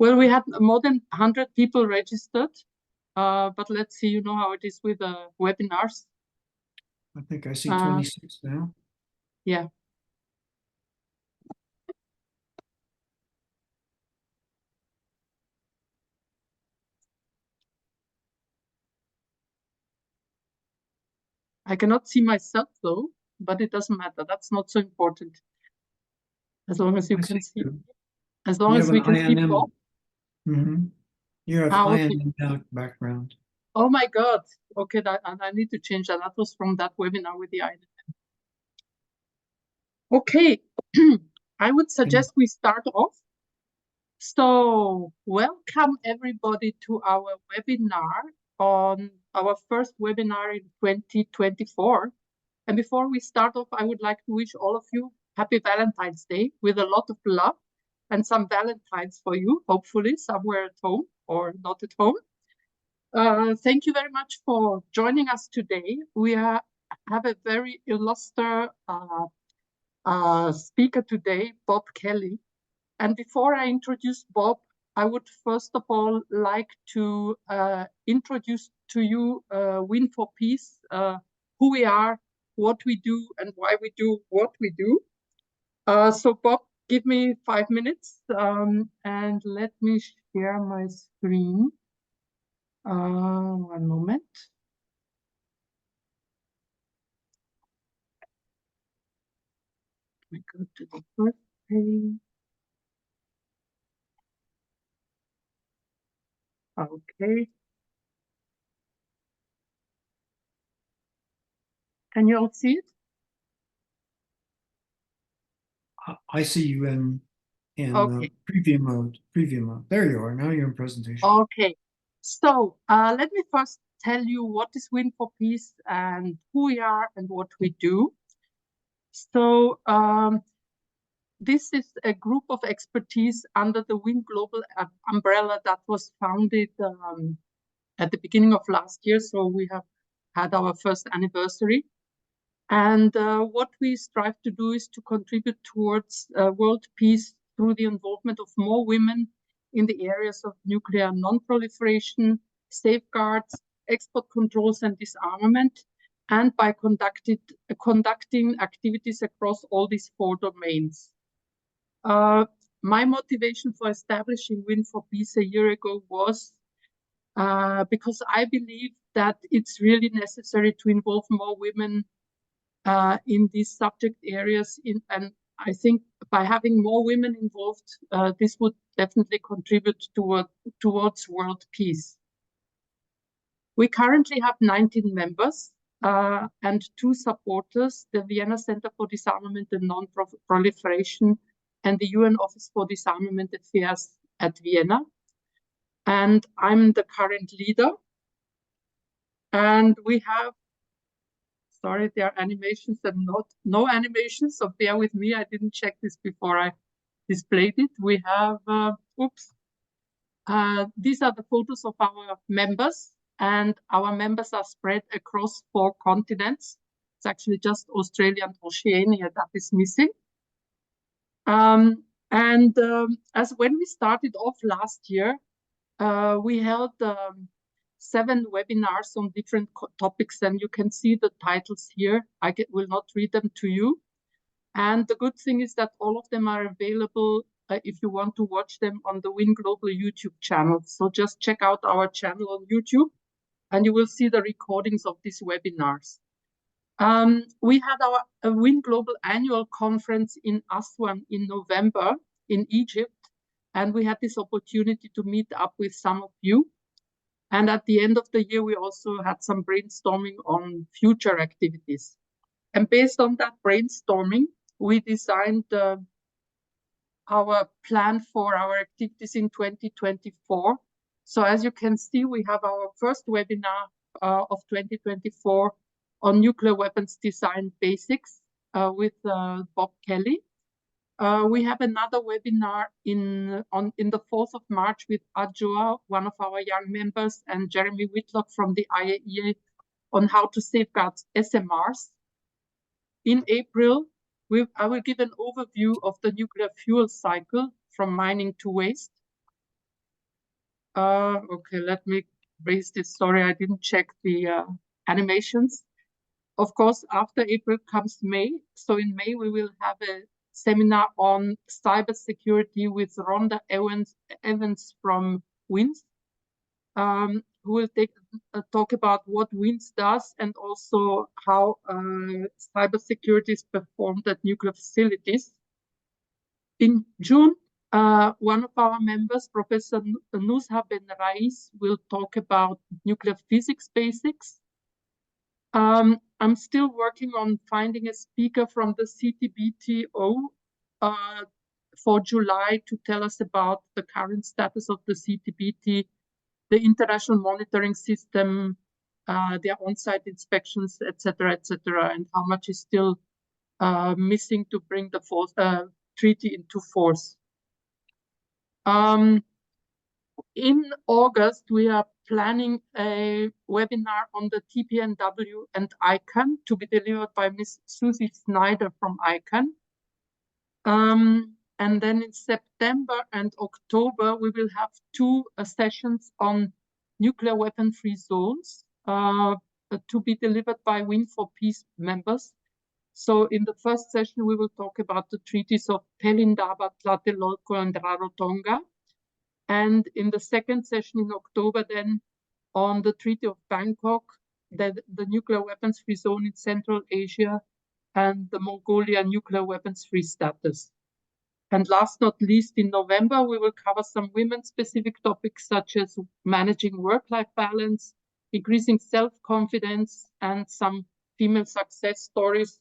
Well, we had more than 100 people registered, but let's see, you know how it is with webinars. I think I see 26 now. Yeah. I cannot see myself though, but it doesn't matter. That's not so important. As long as you can see. As long as we can see Bob. Mm-hmm. You have INM background. Oh my God. Okay, I need to change that. That was from that webinar with the INM. Okay, I would suggest we start off. So welcome everybody to our webinar on our first webinar in 2024. And before we start off, I would like to wish all of you happy Valentine's Day with a lot of love and some Valentines for you, hopefully somewhere at home or not at home. Thank you very much for joining us today. We have a very illustrious speaker today, Bob Kelly. And before I introduce Bob, I would first of all like to introduce to you Win for Peace, who we are, what we do, and why we do what we do. So Bob, give me 5 minutes and let me share my screen. One moment. Let me go to the first page. Okay. Can you all see it? I see you in okay. Preview mode. There you are. Now you're in presentation. Okay. So let me first tell you what is Win for Peace and who we are and what we do. So this is a group of expertise under the Win Global umbrella that was founded at the beginning of last year. So we have had our first anniversary. And what we strive to do is to contribute towards world peace through the involvement of more women in the areas of nuclear non-proliferation, safeguards, export controls and disarmament, and by conducting activities across all these 4 domains. My motivation for establishing Win for Peace a year ago was because I believe that it's really necessary to involve more women in these subject areas. And I think by having more women involved, this would definitely contribute towards world peace. We currently have 19 members and 2 supporters, the Vienna Center for Disarmament and Non-Proliferation and the UN Office for Disarmament Affairs at Vienna. And I'm the current leader. And we have, sorry, there are animations and no animations, so bear with me. I didn't check this before I displayed it. We have, these are the photos of our members, and our members are spread across 4 continents. It's actually just Australia and Oceania that is missing. As when we started off last year, we held 7 webinars on different topics, and you can see the titles here. I will not read them to you. And the good thing is that all of them are available if you want to watch them on the Win Global YouTube channel. So just check out our channel on YouTube and you will see the recordings of these webinars. We had our Win Global annual conference in Aswan in November in Egypt, and we had this opportunity to meet up with some of you. And at the end of the year, we also had some brainstorming on future activities. And based on that brainstorming, we designed our plan for our activities in 2024. So as you can see, we have our first webinar of 2024 on nuclear weapons design basics with Bob Kelly. We have another webinar in the 4th of March with Adjoa, one of our young members, and Jeremy Whitlock from the IAEA on how to safeguard SMRs. In April, I will give an overview of the nuclear fuel cycle from mining to waste. Okay, let me raise this. Sorry, I didn't check the animations. Of course, after April comes May. So in May, we will have a seminar on cybersecurity with Rhonda Evans from WINS, who will talk about what WINS does and also how cybersecurity is performed at nuclear facilities. In June, one of our members, Professor Nuzha Ben Rais, will talk about nuclear physics basics. I'm still working on finding a speaker from the CTBTO for July to tell us about the current status of the CTBT, the international monitoring system, their on-site inspections, etc., and how much is still missing to bring the treaty into force. In August, we are planning a webinar on the TPNW and ICANN to be delivered by Ms. Susie Snyder from ICANN. And then in September and October, we will have two sessions on nuclear weapon-free zones to be delivered by Win4Peace members. So in the first session, we will talk about the treaties of Pelindaba, Tlatelolco, and Rarotonga. And in the second session in October, then on the Treaty of Bangkok, the nuclear weapons-free zone in Central Asia, and the Mongolia nuclear weapons-free status. And last not least, in November, we will cover some women-specific topics such as managing work-life balance, increasing self-confidence, and some female success stories.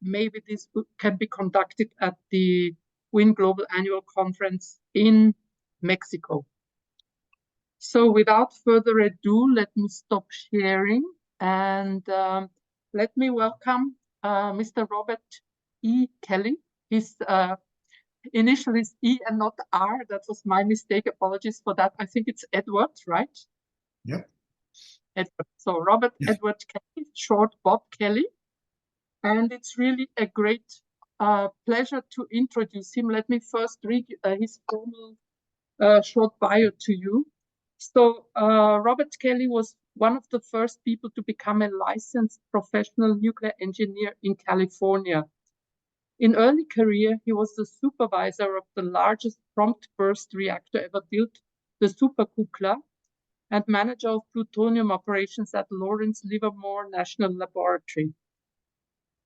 Maybe this can be conducted at the WIN Global Annual Conference in Mexico. So without further ado, let me stop sharing and let me welcome Mr. Robert E. Kelly. His initial is E and not R. That was my mistake. Apologies for that. I think it's Edward, right? Yep. Edward. So Robert Edward Kelly, short Bob Kelly. And it's really a great pleasure to introduce him. Let me first read his formal short bio to you. So Robert Kelly was one of the first people to become a licensed professional nuclear engineer in California. In early career, he was the supervisor of the largest prompt burst reactor ever built, the Super Kukla, and manager of plutonium operations at Lawrence Livermore National Laboratory.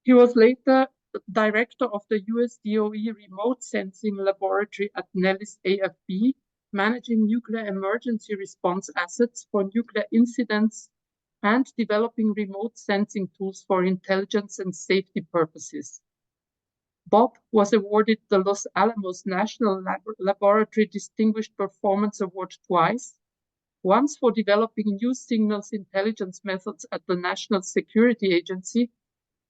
He was later director of the US DOE Remote Sensing Laboratory at Nellis AFB, managing nuclear emergency response assets for nuclear incidents and developing remote sensing tools for intelligence and safety purposes. Bob was awarded the Los Alamos National Laboratory Distinguished Performance Award twice, once for developing new signals intelligence methods at the National Security Agency,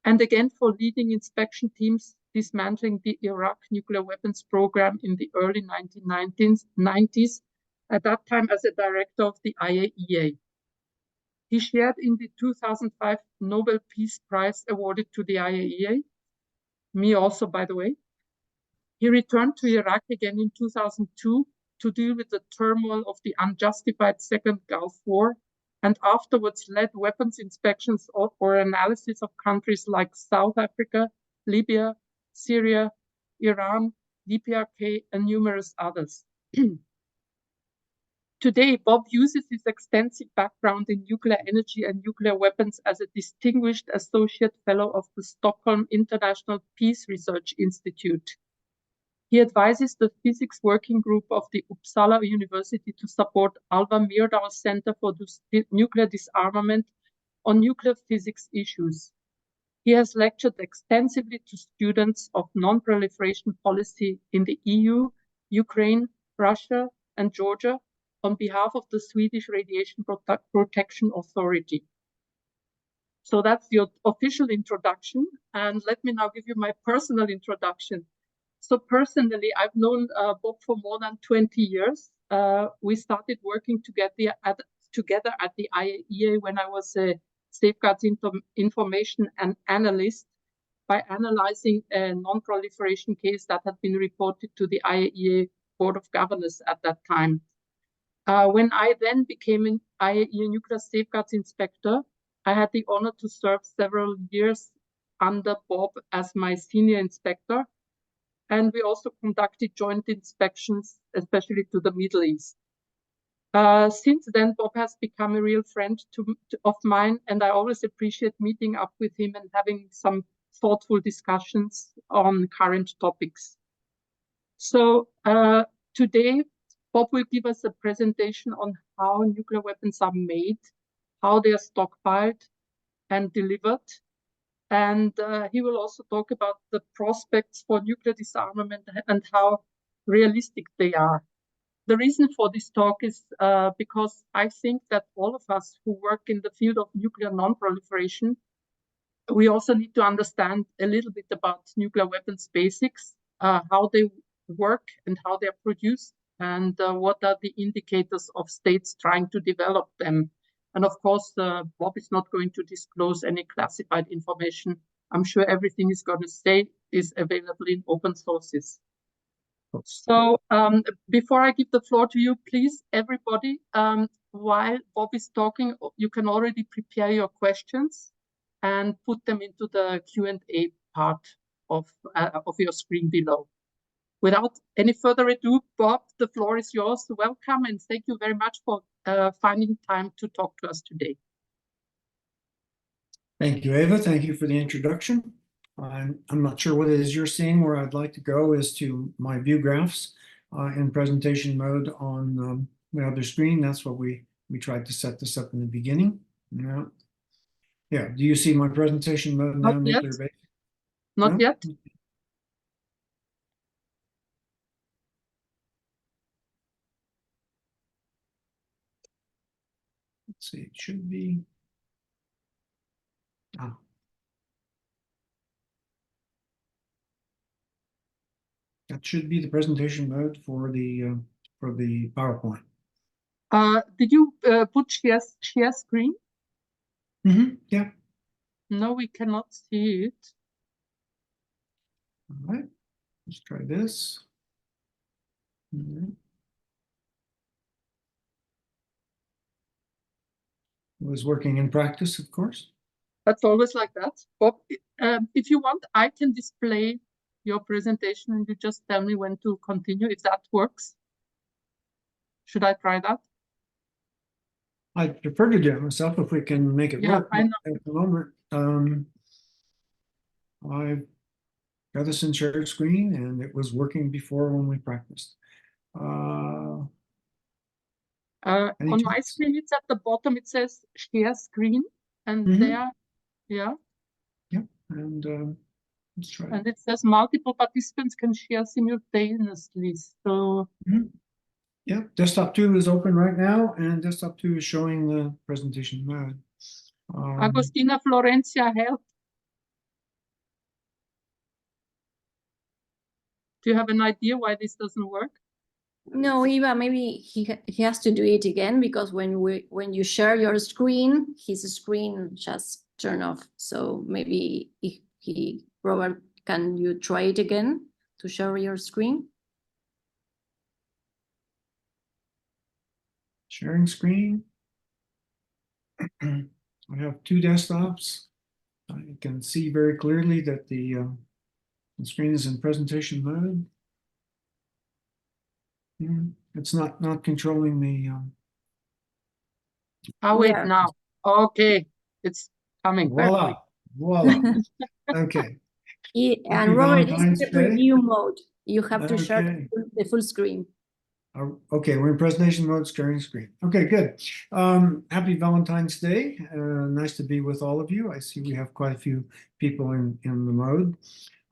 and again for leading inspection teams dismantling the Iraq nuclear weapons program in the early 1990s, at that time as a director of the IAEA. He shared in the 2005 Nobel Peace Prize awarded to the IAEA, me also, by the way. He returned to Iraq again in 2002 to deal with the turmoil of the unjustified Second Gulf War, and afterwards led weapons inspections or analysis of countries like South Africa, Libya, Syria, Iran, DPRK, and numerous others. Today, Bob uses his extensive background in nuclear energy and nuclear weapons as a distinguished associate fellow of the Stockholm International Peace Research Institute. He advises the physics working group of the Uppsala University to support Alva Myrdal Center for Nuclear Disarmament on nuclear physics issues. He has lectured extensively to students of non-proliferation policy in the EU, Ukraine, Russia, and Georgia on behalf of the Swedish Radiation Protection Authority. So that's the official introduction. And let me now give you my personal introduction. So personally, I've known Bob for more than 20 years. We started working together at the IAEA when I was a safeguards information and analyst by analyzing a non-proliferation case that had been reported to the IAEA Board of Governors at that time. When I then became an IAEA Nuclear Safeguards Inspector, I had the honor to serve several years under Bob as my senior inspector. And we also conducted joint inspections, especially to the Middle East. Since then, Bob has become a real friend of mine, and I always appreciate meeting up with him and having some thoughtful discussions on current topics. So today, Bob will give us a presentation on how nuclear weapons are made, how they are stockpiled and delivered. And he will also talk about the prospects for nuclear disarmament and how realistic they are. The reason for this talk is because I think that all of us who work in the field of nuclear non-proliferation, we also need to understand a little bit about nuclear weapons basics, how they work and how they're produced, and what are the indicators of states trying to develop them. And of course, Bob is not going to disclose any classified information. I'm sure everything he's going to say is available in open sources. So before I give the floor to you, please, everybody, while Bob is talking, you can already prepare your questions and put them into the Q&A part of your screen below. Without any further ado, Bob, the floor is yours. Welcome, and thank you very much for finding time to talk to us today. Thank you, Eva. Thank you for the introduction. I'm not sure what it is you're seeing. Where I'd like to go is to my view graphs in presentation mode on the other screen. That's what we tried to set this up in the beginning. Yeah. Do you see my presentation mode now? Not yet. Nuclear base? Not No? yet. Let's see. It should be. Ah. That should be the presentation mode for the PowerPoint. Did you put share screen? Yeah. No, we cannot see it. All right. Let's try this. It was working in practice, of course. That's always like that. Bob, if you want, I can display your presentation and you just tell me when to continue, if that works. Should I try that? I'd prefer to do it myself if we can make it work. I know. At the moment, I've got this in shared screen and it was working before when we practiced. On my screen, it's at the bottom, it says share screen, and there, yeah. Yeah, and let's try. And it says multiple participants can share simultaneously. So. Yeah, desktop 2 is open right now, and desktop 2 is showing the presentation mode. Agostina Florencia, help. Do you have an idea why this doesn't work? No, Eva, maybe he has to do it again, because when you share your screen, his screen just turn off. So maybe Robert, can you try it again to share your screen? Sharing screen. I have 2 desktops. You can see very clearly that the screen is in presentation mode. It's not controlling the. Oh wait, now. Okay, it's coming. Voila, voila. Okay. And Robert, this is the preview mode. You have to share the full screen. Okay, we're in presentation mode, sharing screen. Okay, good. Happy Valentine's Day. Nice to be with all of you. I see we have quite a few people in the mode.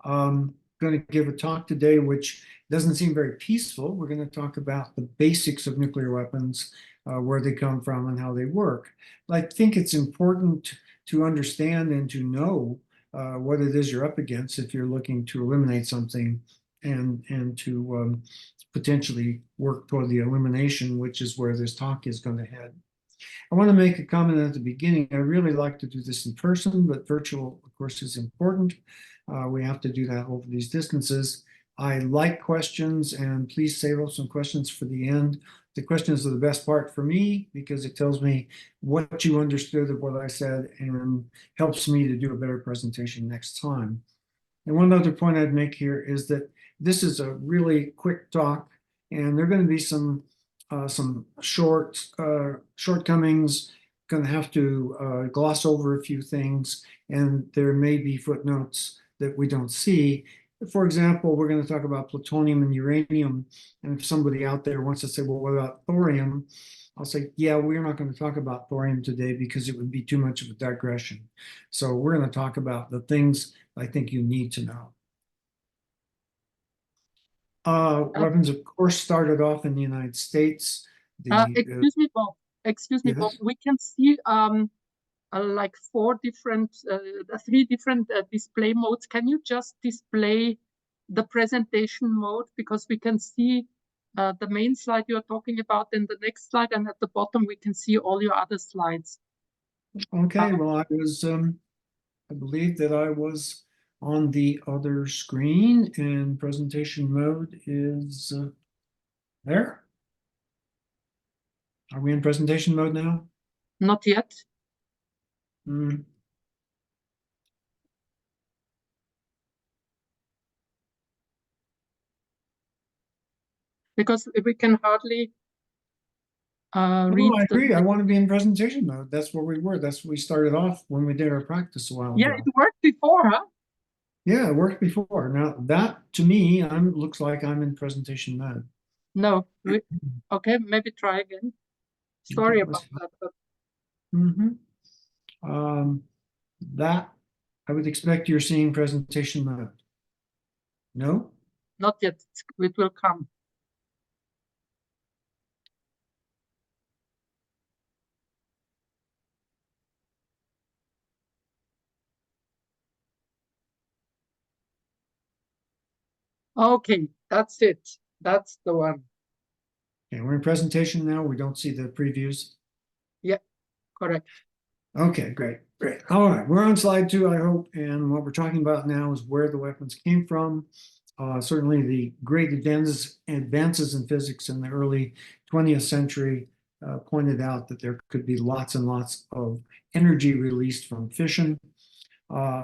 I'm going to give a talk today which doesn't seem very peaceful. We're going to talk about the basics of nuclear weapons, where they come from and how they work. But I think it's important to understand and to know what it is you're up against if you're looking to eliminate something and to potentially work toward the elimination, which is where this talk is going to head. I want to make a comment at the beginning. I really like to do this in person, but virtual, of course, is important. We have to do that over these distances. I like questions, and please save up some questions for the end. The questions are the best part for me because it tells me what you understood of what I said and helps me to do a better presentation next time. And one other point I'd make here is that this is a really quick talk, and there are going to be some shortcomings. Going to have to gloss over a few things, and there may be footnotes that we don't see. For example, we're going to talk about plutonium and uranium, and if somebody out there wants to say, well, what about thorium? I'll say, yeah, we're not going to talk about thorium today because it would be too much of a digression. So we're going to talk about the things I think you need to know. Weapons, of course, started off in the United States. Excuse me, Bob. Excuse me, Yes. Bob. We can see like three different display modes. Can you just display the presentation mode, because we can see the main slide you're talking about, and the next slide, and at the bottom we can see all your other slides. Okay, well, I believe that I was on the other screen, and presentation mode is there. Are we in presentation mode now? Not yet. Because we can hardly read. No, I agree. I want to be in presentation mode. That's where we were. That's where we started off when we did our practice a while Yeah, ago. it worked before, huh? Yeah, it worked before. Now that to me, looks like I'm in presentation mode. No. Okay, maybe try again. Sorry Okay, about that. But that I would expect you're seeing presentation mode. No? not yet. It will come. Okay, that's it. That's the one. Okay, we're in presentation now. We don't see the previews. Yeah, correct. Okay, great. All right, we're on slide 2, I hope. And what we're talking about now is where the weapons came from. Certainly the great advances in physics in the early 20th century pointed out that there could be lots and lots of energy released from fission.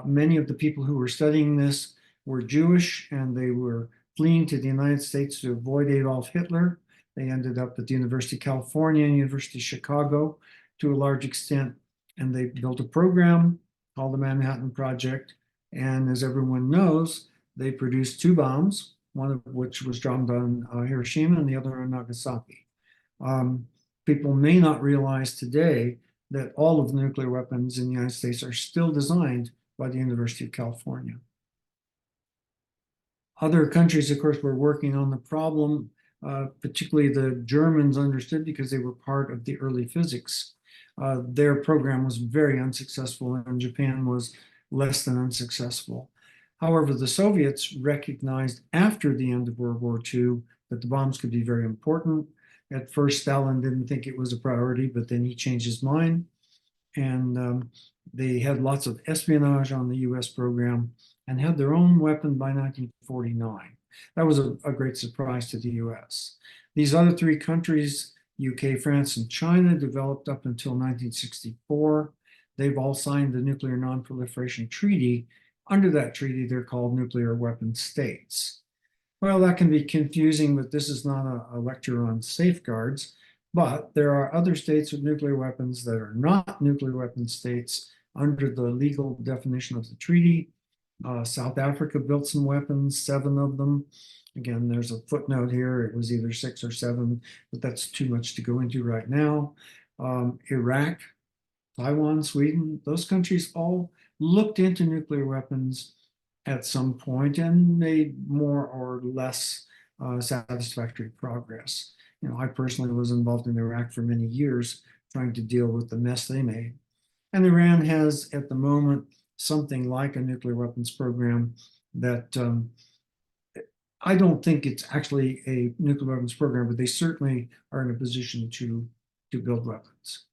Many of the people who were studying this were Jewish, and they were fleeing to the United States to avoid Adolf Hitler. They ended up at the University of California and University of Chicago to a large extent, and they built a program called the Manhattan Project. And as everyone knows, they produced 2 bombs, one of which was dropped on Hiroshima and the other on Nagasaki. People may not realize today that all of the nuclear weapons in the United States are still designed by the University of California. Other countries, of course, were working on the problem, particularly the Germans understood because they were part of the early physics. Their program was very unsuccessful, and Japan was less than unsuccessful. However, the Soviets recognized after the end of World War II that the bombs could be very important. At first, Stalin didn't think it was a priority, but then he changed his mind. And they had lots of espionage on the US program and had their own weapon by 1949. That was a great surprise to the US. These other 3 countries, UK, France, and China, developed up until 1964. They've all signed the Nuclear Non-Proliferation Treaty. Under that treaty, they're called nuclear weapon states. Well, that can be confusing, but this is not a lecture on safeguards. But there are other states with nuclear weapons that are not nuclear weapon states under the legal definition of the treaty. South Africa built some weapons, 7 of them. Again, there's a footnote here. It was either 6 or 7, but that's too much to go into right now. Iraq, Taiwan, Sweden, those countries all looked into nuclear weapons at some point and made more or less satisfactory progress. You know, I personally was involved in Iraq for many years trying to deal with the mess they made. And Iran has, at the moment, something like a nuclear weapons program that I don't think it's actually a nuclear weapons program, but they certainly are in a position to build weapons.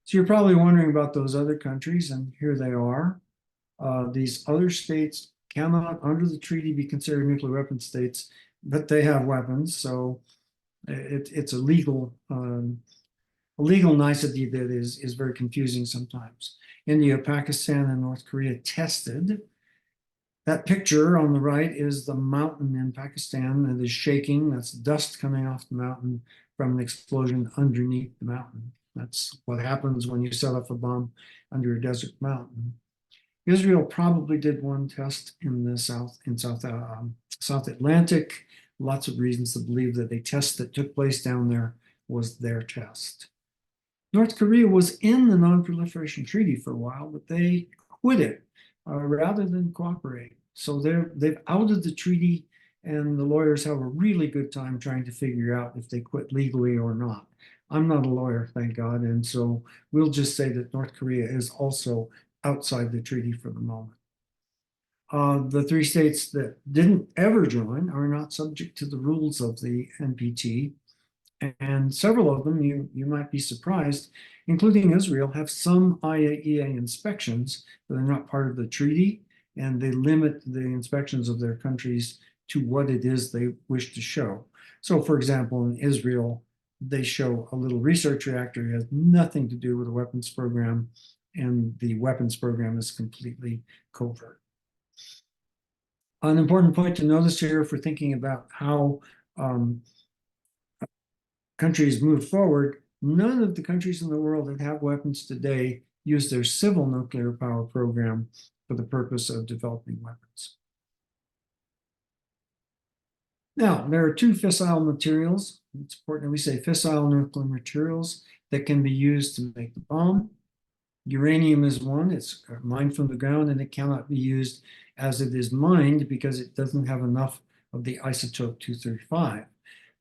So you're probably wondering about those other countries, and here they are. These other states cannot, under the treaty, be considered nuclear weapon states, but they have weapons. So it's a legal nicety that is very confusing sometimes. India, Pakistan, and North Korea tested. That picture on the right is the mountain in Pakistan that is shaking. That's dust coming off the mountain from an explosion underneath the mountain. That's what happens when you set off a bomb under a desert mountain. Israel probably did one test in the South Atlantic. Lots of reasons to believe that a test that took place down there was their test. North Korea was in the Non-Proliferation Treaty for a while, but they quit it rather than cooperate. So they've outed the treaty, and the lawyers have a really good time trying to figure out if they quit legally or not. I'm not a lawyer, thank God, and so we'll just say that North Korea is also outside the treaty for the moment. The 3 states that didn't ever join are not subject to the rules of the NPT, and several of them, you might be surprised, including Israel, have some IAEA inspections that are not part of the treaty, and they limit the inspections of their countries to what it is they wish to show. So, for example, in Israel, they show a little research reactor. It has nothing to do with the weapons program, and the weapons program is completely covert. An important point to notice here, if we're thinking about how countries move forward, none of the countries in the world that have weapons today use their civil nuclear power program for the purpose of developing weapons. Now, there are 2 fissile materials. It's important that we say fissile nuclear materials that can be used to make the bomb. Uranium is one. It's mined from the ground, and it cannot be used as it is mined because it doesn't have enough of the isotope 235.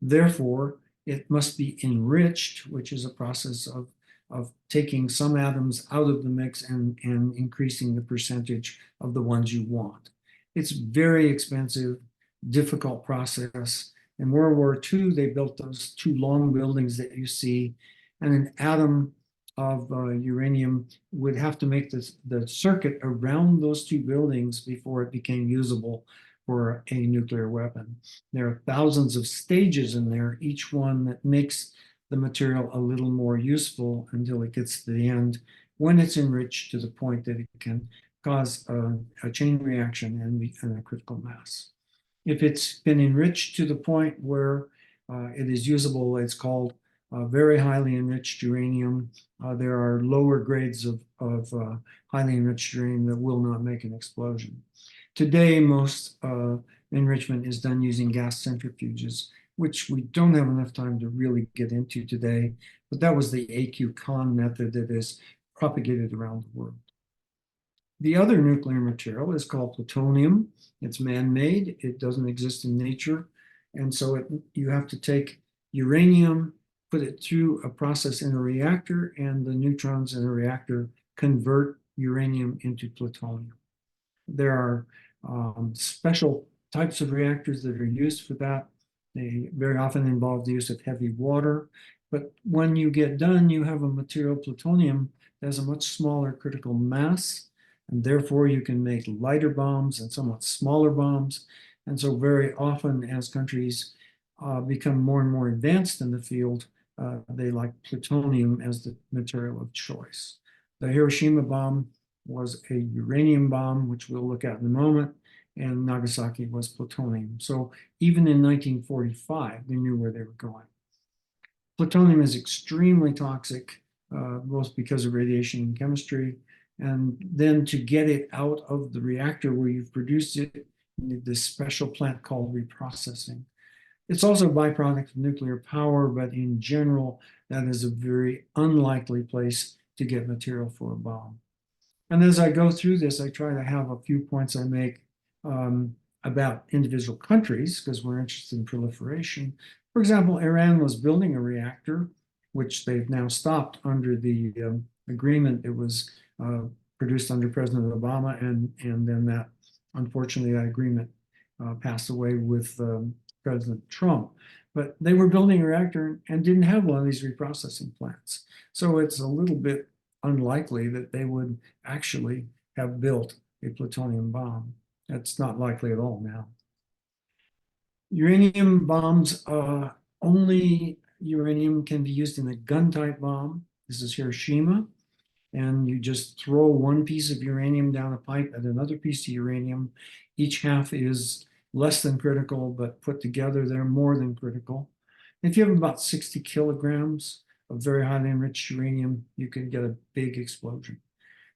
Therefore, it must be enriched, which is a process of taking some atoms out of the mix and increasing the percentage of the ones you want. It's very expensive, difficult process. In World War II, they built those 2 long buildings that you see, and an atom of uranium would have to make the circuit around those 2 buildings before it became usable for a nuclear weapon. There are thousands of stages in there, each one that makes the material a little more useful until it gets to the end, when it's enriched to the point that it can cause a chain reaction and a critical mass. If it's been enriched to the point where it is usable, it's called very highly enriched uranium. There are lower grades of highly enriched uranium that will not make an explosion. Today, most enrichment is done using gas centrifuges, which we don't have enough time to really get into today, but that was the AQ-Khan method that is propagated around the world. The other nuclear material is called plutonium. It's man-made. It doesn't exist in nature. And so you have to take uranium, put it through a process in a reactor, and the neutrons in a reactor convert uranium into plutonium. There are special types of reactors that are used for that. They very often involve the use of heavy water. But when you get done, you have a material, plutonium, that has a much smaller critical mass, and therefore you can make lighter bombs and somewhat smaller bombs. And so very often, as countries become more and more advanced in the field, they like plutonium as the material of choice. The Hiroshima bomb was a uranium bomb, which we'll look at in a moment, and Nagasaki was plutonium. So even in 1945, they knew where they were going. Plutonium is extremely toxic, both because of radiation and chemistry. And then to get it out of the reactor where you've produced it, you need this special plant called reprocessing. It's also a byproduct of nuclear power, but in general, that is a very unlikely place to get material for a bomb. And as I go through this, I try to have a few points I make about individual countries, because we're interested in proliferation. For example, Iran was building a reactor, which they've now stopped under the agreement that was produced under President Obama, and then that, unfortunately, that agreement passed away with President Trump. But they were building a reactor and didn't have one of these reprocessing plants. So it's a little bit unlikely that they would actually have built a plutonium bomb. That's not likely at all now. Uranium bombs, only uranium can be used in a gun-type bomb. This is Hiroshima. And you just throw one piece of uranium down a pipe at another piece of uranium. Each half is less than critical, but put together, they're more than critical. If you have about 60 kilograms of very highly enriched uranium, you can get a big explosion.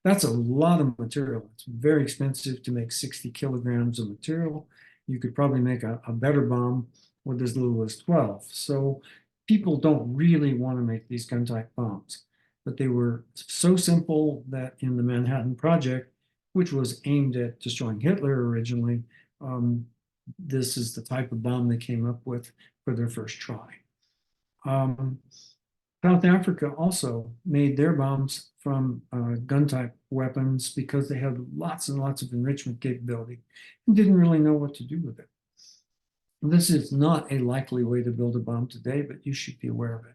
That's a lot of material. It's very expensive to make 60 kilograms of material. You could probably make a better bomb with as little as 12. So people don't really want to make these gun-type bombs. But they were so simple that in the Manhattan Project, which was aimed at destroying Hitler originally, this is the type of bomb they came up with for their first try. South Africa also made their bombs from gun-type weapons because they had lots and lots of enrichment capability and didn't really know what to do with it. This is not a likely way to build a bomb today, but you should be aware of it.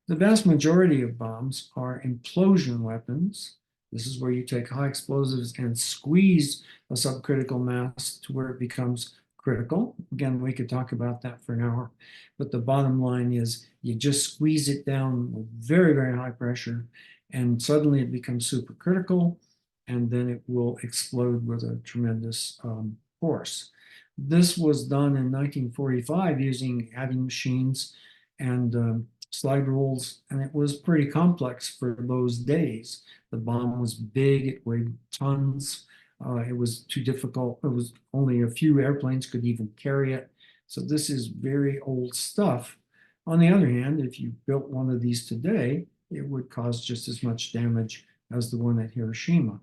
The vast majority of bombs are implosion weapons. This is where you take high explosives and squeeze a subcritical mass to where it becomes critical. Again, we could talk about that for an hour, but the bottom line is you just squeeze it down with very, very high pressure, and suddenly it becomes supercritical, and then it will explode with a tremendous force. This was done in 1945 using adding machines and slide rules, and it was pretty complex for those days. The bomb was big, it weighed tons. It was too difficult. It was only a few airplanes could even carry it. So this is very old stuff. On the other hand, if you built one of these today, it would cause just as much damage as the one at Hiroshima.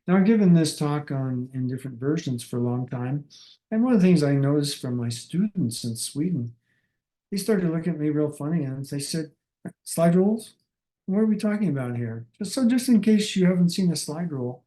Now, I've given this talk in different versions for a long time. And one of the things I noticed from my students in Sweden, they started looking at me real funny and they said, slide rules? What are we talking about here? Just in case you haven't seen a slide rule,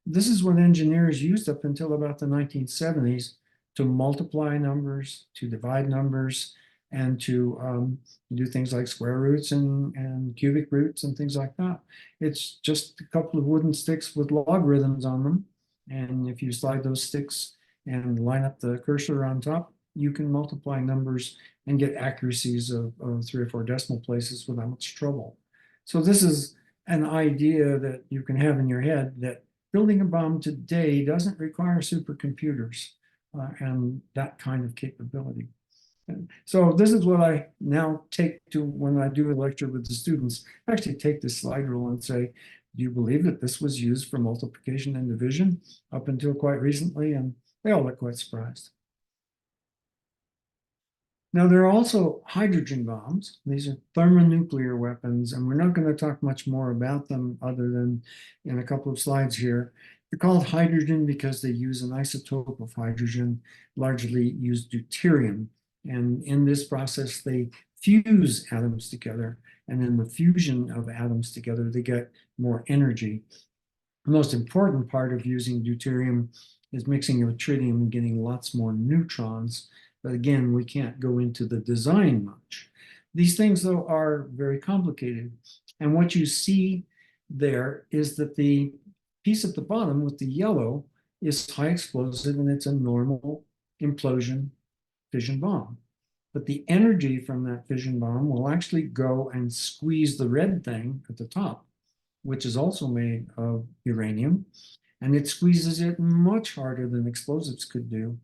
this is what engineers used up until about the 1970s to multiply numbers, to divide numbers, and to do things like square roots and cubic roots and things like that. It's just a couple of wooden sticks with logarithms on them. And if you slide those sticks and line up the cursor on top, you can multiply numbers and get accuracies of 3 or 4 decimal places without much trouble. So this is an idea that you can have in your head that building a bomb today doesn't require supercomputers and that kind of capability. And so this is what I now take to when I do a lecture with the students. I actually take this slide rule and say, do you believe that this was used for multiplication and division up until quite recently? And they all look quite surprised. Now, there are also hydrogen bombs. These are thermonuclear weapons, and we're not going to talk much more about them other than in a couple of slides here. They're called hydrogen because they use an isotope of hydrogen, largely use deuterium. And in this process, they fuse atoms together. And in the fusion of atoms together, they get more energy. The most important part of using deuterium is mixing it with tritium and getting lots more neutrons. But again, we can't go into the design much. These things, though, are very complicated. And what you see there is that the piece at the bottom with the yellow is high explosive, and it's a normal implosion fission bomb. But the energy from that fission bomb will actually go and squeeze the red thing at the top, which is also made of uranium. And it squeezes it much harder than explosives could do.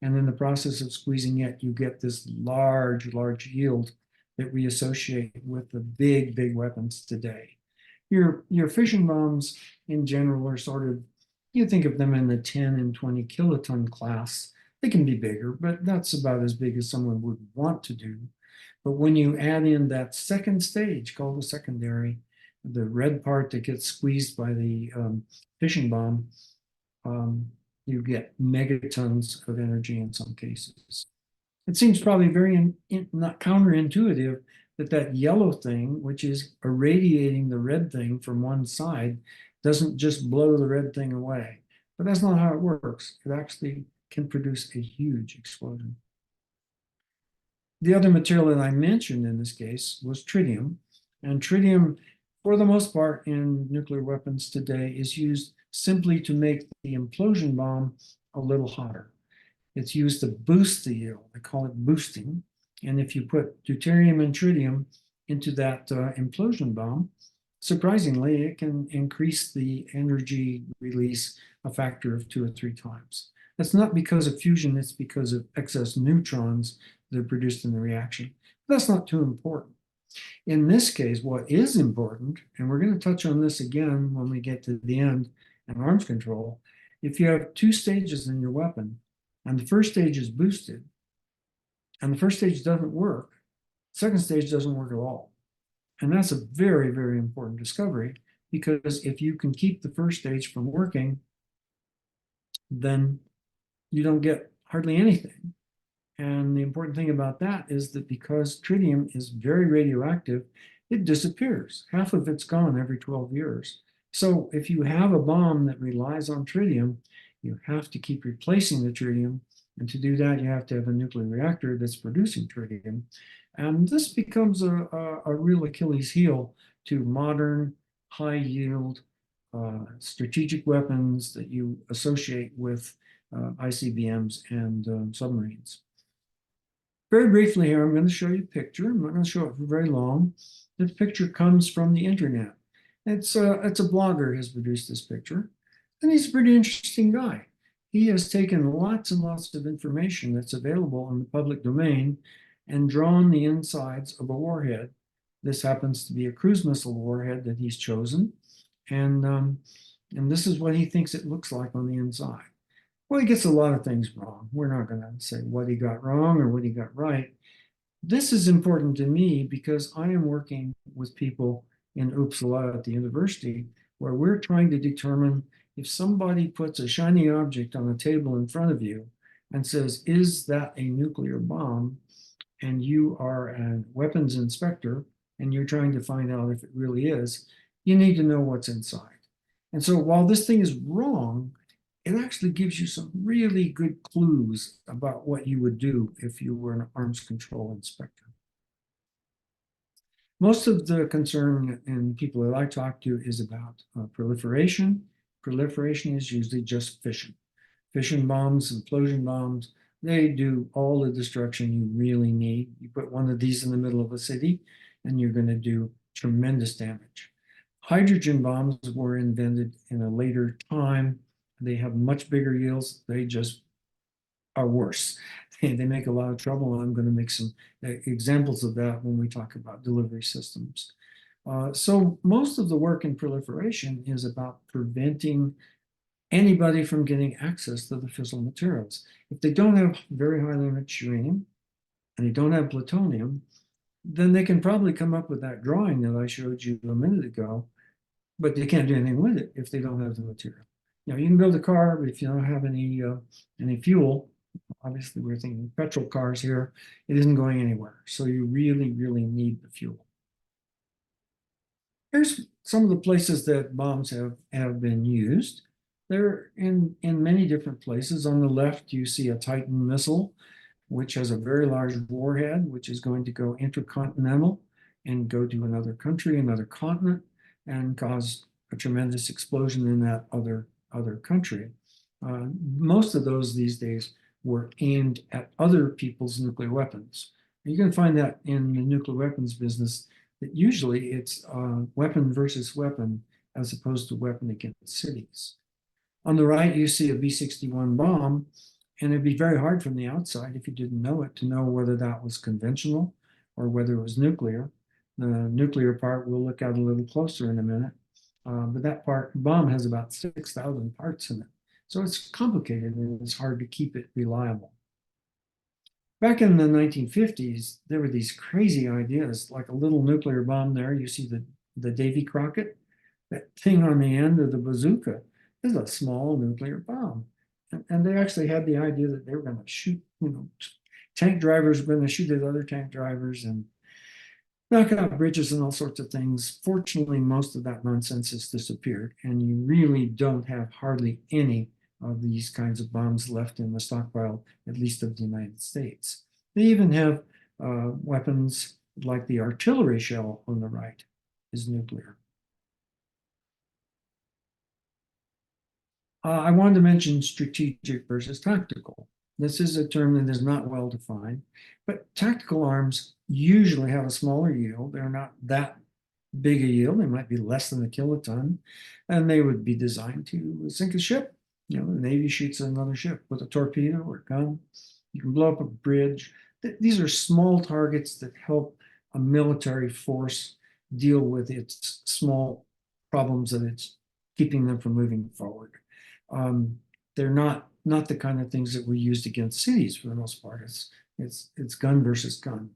And in the process of squeezing it, you get this large, large yield that we associate with the big, big weapons today. Your fission bombs in general are sort of, you think of them in the 10 and 20 kiloton class. They can be bigger, but that's about as big as someone would want to do. But when you add in that second stage called the secondary, the red part that gets squeezed by the fission bomb, you get megatons of energy in some cases. It seems probably very not counterintuitive that yellow thing, which is irradiating the red thing from one side, doesn't just blow the red thing away. But that's not how it works. It actually can produce a huge explosion. The other material that I mentioned in this case was tritium. And tritium, for the most part in nuclear weapons today, is used simply to make the implosion bomb a little hotter. It's used to boost the yield. They call it boosting. And if you put deuterium and tritium into that implosion bomb, surprisingly, it can increase the energy release a factor of 2 or 3 times. That's not because of fusion, it's because of excess neutrons that are produced in the reaction. That's not too important. In this case, what is important, and we're going to touch on this again when we get to the end in arms control, if you have 2 stages in your weapon, and the first stage is boosted, and the first stage doesn't work, second stage doesn't work at all. And that's a very, very important discovery, because if you can keep the first stage from working, then you don't get hardly anything. And the important thing about that is that because tritium is very radioactive, it disappears. Half of it's gone every 12 years. So if you have a bomb that relies on tritium, you have to keep replacing the tritium. And to do that, you have to have a nuclear reactor that's producing tritium. And this becomes a real Achilles heel to modern, high-yield strategic weapons that you associate with ICBMs and submarines. Very briefly here, I'm going to show you a picture. I'm not going to show it for very long. This picture comes from the internet. It's a blogger who has produced this picture, and he's a pretty interesting guy. He has taken lots and lots of information that's available in the public domain and drawn the insides of a warhead. This happens to be a cruise missile warhead that he's chosen, and this is what he thinks it looks like on the inside. Well, he gets a lot of things wrong. We're not going to say what he got wrong or what he got right. This is important to me because I am working with people in Uppsala at the university where we're trying to determine if somebody puts a shiny object on a table in front of you and says, is that a nuclear bomb? And you are a weapons inspector and you're trying to find out if it really is, you need to know what's inside. And so while this thing is wrong, it actually gives you some really good clues about what you would do if you were an arms control inspector. Most of the concern in people that I talk to is about proliferation. Proliferation is usually just fission. Fission bombs, implosion bombs, they do all the destruction you really need. You put one of these in the middle of a city and you're going to do tremendous damage. Hydrogen bombs were invented in a later time. They have much bigger yields. They just are worse. They make a lot of trouble, and I'm going to make some examples of that when we talk about delivery systems. So most of the work in proliferation is about preventing anybody from getting access to the fissile materials. If they don't have very highly enriched uranium and they don't have plutonium, then they can probably come up with that drawing that I showed you a minute ago, but they can't do anything with it if they don't have the material. You know, you can build a car, but if you don't have any fuel, obviously we're thinking petrol cars here, it isn't going anywhere. So you really, really need the fuel. Here's some of the places that bombs have been used. They're in many different places. On the left, you see a Titan missile, which has a very large warhead, which is going to go intercontinental and go to another country, another continent, and cause a tremendous explosion in that other country. Most of those these days were aimed at other people's nuclear weapons. You can find that in the nuclear weapons business, that usually it's weapon versus weapon as opposed to weapon against cities. On the right, you see a B-61 bomb, and it'd be very hard from the outside, if you didn't know it, to know whether that was conventional or whether it was nuclear. The nuclear part we'll look at a little closer in a minute. But that bomb has about 6,000 parts in it. So it's complicated and it's hard to keep it reliable. Back in the 1950s, there were these crazy ideas, like a little nuclear bomb there. You see the Davy Crockett, that thing on the end of the bazooka is a small nuclear bomb. And they actually had the idea that they were going to shoot, tank drivers were going to shoot at other tank drivers and knock out bridges and all sorts of things. Fortunately, most of that nonsense has disappeared, and you really don't have hardly any of these kinds of bombs left in the stockpile, at least of the United States. They even have weapons like the artillery shell on the right is nuclear. I wanted to mention strategic versus tactical. This is a term that is not well defined, but tactical arms usually have a smaller yield. They're not that big a yield. They might be less than a kiloton, and they would be designed to sink a ship. You know, the Navy shoots another ship with a torpedo or a gun. You can blow up a bridge. These are small targets that help a military force deal with its small problems that it's keeping them from moving forward. They're not the kind of things that were used against cities for the most part. It's gun versus gun.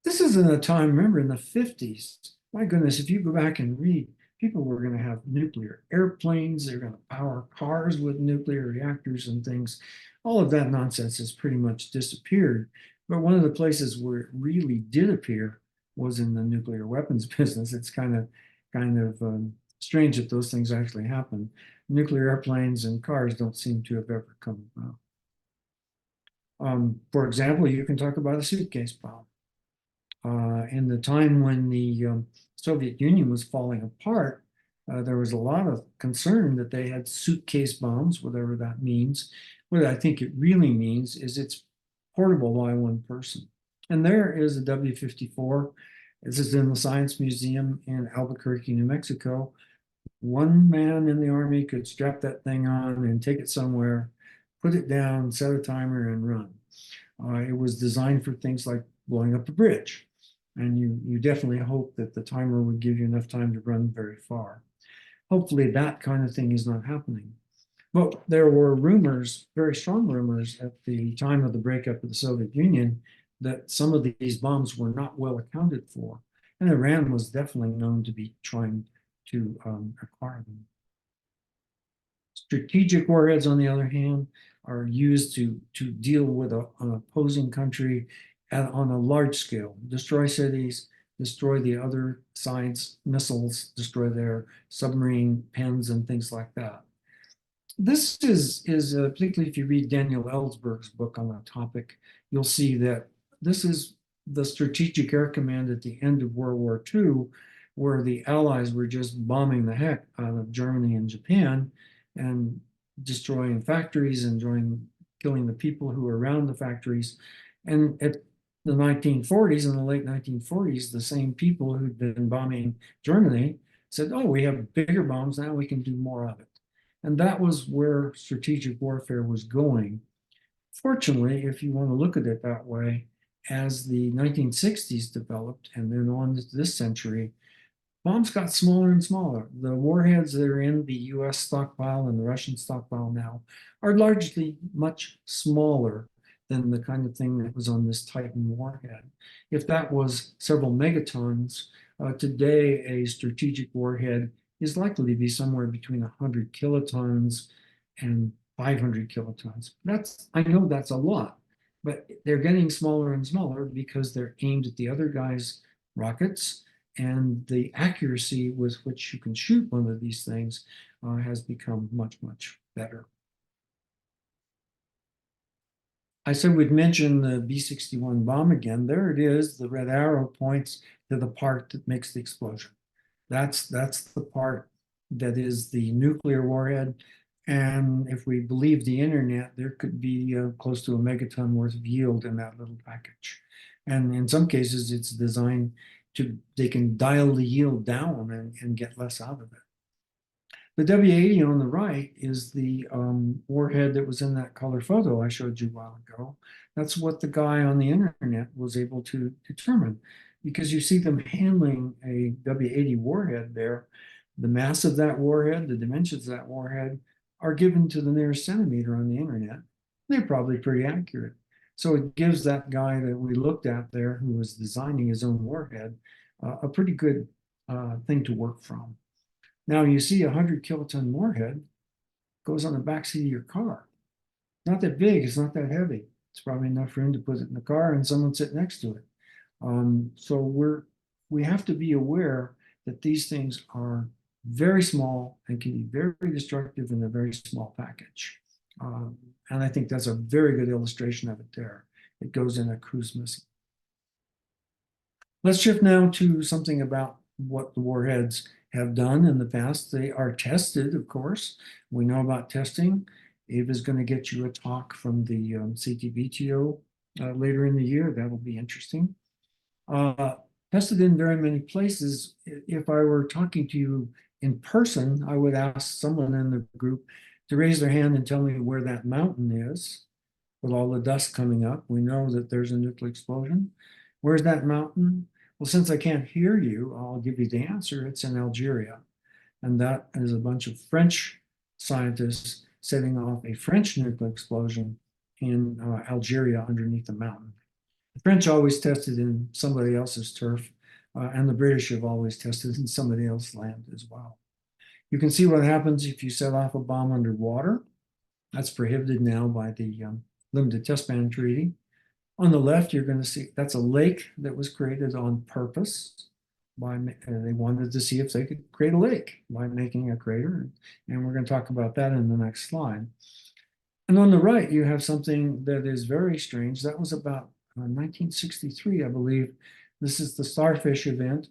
This is in a time, remember, in the 50s. My goodness, if you go back and read, people were going to have nuclear airplanes. They're going to power cars with nuclear reactors and things. All of that nonsense has pretty much disappeared. But one of the places where it really did appear was in the nuclear weapons business. It's kind of strange that those things actually happen. Nuclear airplanes and cars don't seem to have ever come about. For example, you can talk about a suitcase bomb. In the time when the Soviet Union was falling apart, there was a lot of concern that they had suitcase bombs, whatever that means. What I think it really means is it's portable by one person. And there is a W-54. This is in the Science Museum in Albuquerque, New Mexico. One man in the Army could strap that thing on and take it somewhere, put it down, set a timer, and run. It was designed for things like blowing up a bridge. And you definitely hope that the timer would give you enough time to run very far. Hopefully that kind of thing is not happening. But there were rumors, very strong rumors at the time of the breakup of the Soviet Union, that some of these bombs were not well accounted for. And Iran was definitely known to be trying to acquire them. Strategic warheads, on the other hand, are used to deal with an opposing country on a large scale, destroy cities, destroy the other side's missiles, destroy their submarine pens and things like that. This is particularly if you read Daniel Ellsberg's book on that topic, you'll see that this is the Strategic Air Command at the end of World War II, where the Allies were just bombing the heck out of Germany and Japan and destroying factories and killing the people who were around the factories. And at the 1940s, in the late 1940s, the same people who'd been bombing Germany said, oh, we have bigger bombs, now we can do more of it. And that was where strategic warfare was going. Fortunately, if you want to look at it that way, as the 1960s developed and then on to this century, bombs got smaller and smaller. The warheads that are in the US stockpile and the Russian stockpile now are largely much smaller than the kind of thing that was on this Titan warhead. If that was several megatons, today a strategic warhead is likely to be somewhere between 100 kilotons and 500 kilotons. I know that's a lot, but they're getting smaller and smaller because they're aimed at the other guy's rockets, and the accuracy with which you can shoot one of these things has become much, much better. I said we'd mention the B-61 bomb again. There it is. The red arrow points to the part that makes the explosion. That's the part that is the nuclear warhead. And if we believe the internet, there could be close to a megaton worth of yield in that little package. And in some cases, it's designed they can dial the yield down and get less out of it. The W-80 on the right is the warhead that was in that color photo I showed you a while ago. That's what the guy on the internet was able to determine, because you see them handling a W-80 warhead there. The mass of that warhead, the dimensions of that warhead are given to the nearest centimeter on the internet. They're probably pretty accurate. So it gives that guy that we looked at there, who was designing his own warhead, a pretty good thing to work from. Now you see 100 kiloton warhead goes on the backseat of your car. Not that big, it's not that heavy. It's probably enough room to put it in the car and someone sit next to it. So we have to be aware that these things are very small and can be very destructive in a very small package. And I think that's a very good illustration of it there. It goes in a cruise missile. Let's shift now to something about what the warheads have done in the past. They are tested, of course. We know about testing. Ava's going to get you a talk from the CTBTO later in the year. That'll be interesting. Tested in very many places. If I were talking to you in person, I would ask someone in the group to raise their hand and tell me where that mountain is with all the dust coming up. We know that there's a nuclear explosion. Where's that mountain? Well, since I can't hear you, I'll give you the answer. It's in Algeria. And that is a bunch of French scientists setting off a French nuclear explosion in Algeria underneath the mountain. The French always tested in somebody else's turf, and the British have always tested in somebody else's land as well. You can see what happens if you set off a bomb underwater. That's prohibited now by the Limited Test Ban Treaty. On the left, you're going to see that's a lake that was created on purpose. They wanted to see if they could create a lake by making a crater. And we're going to talk about that in the next slide. And on the right, you have something that is very strange. That was about 1963, I believe. This is the Starfish event.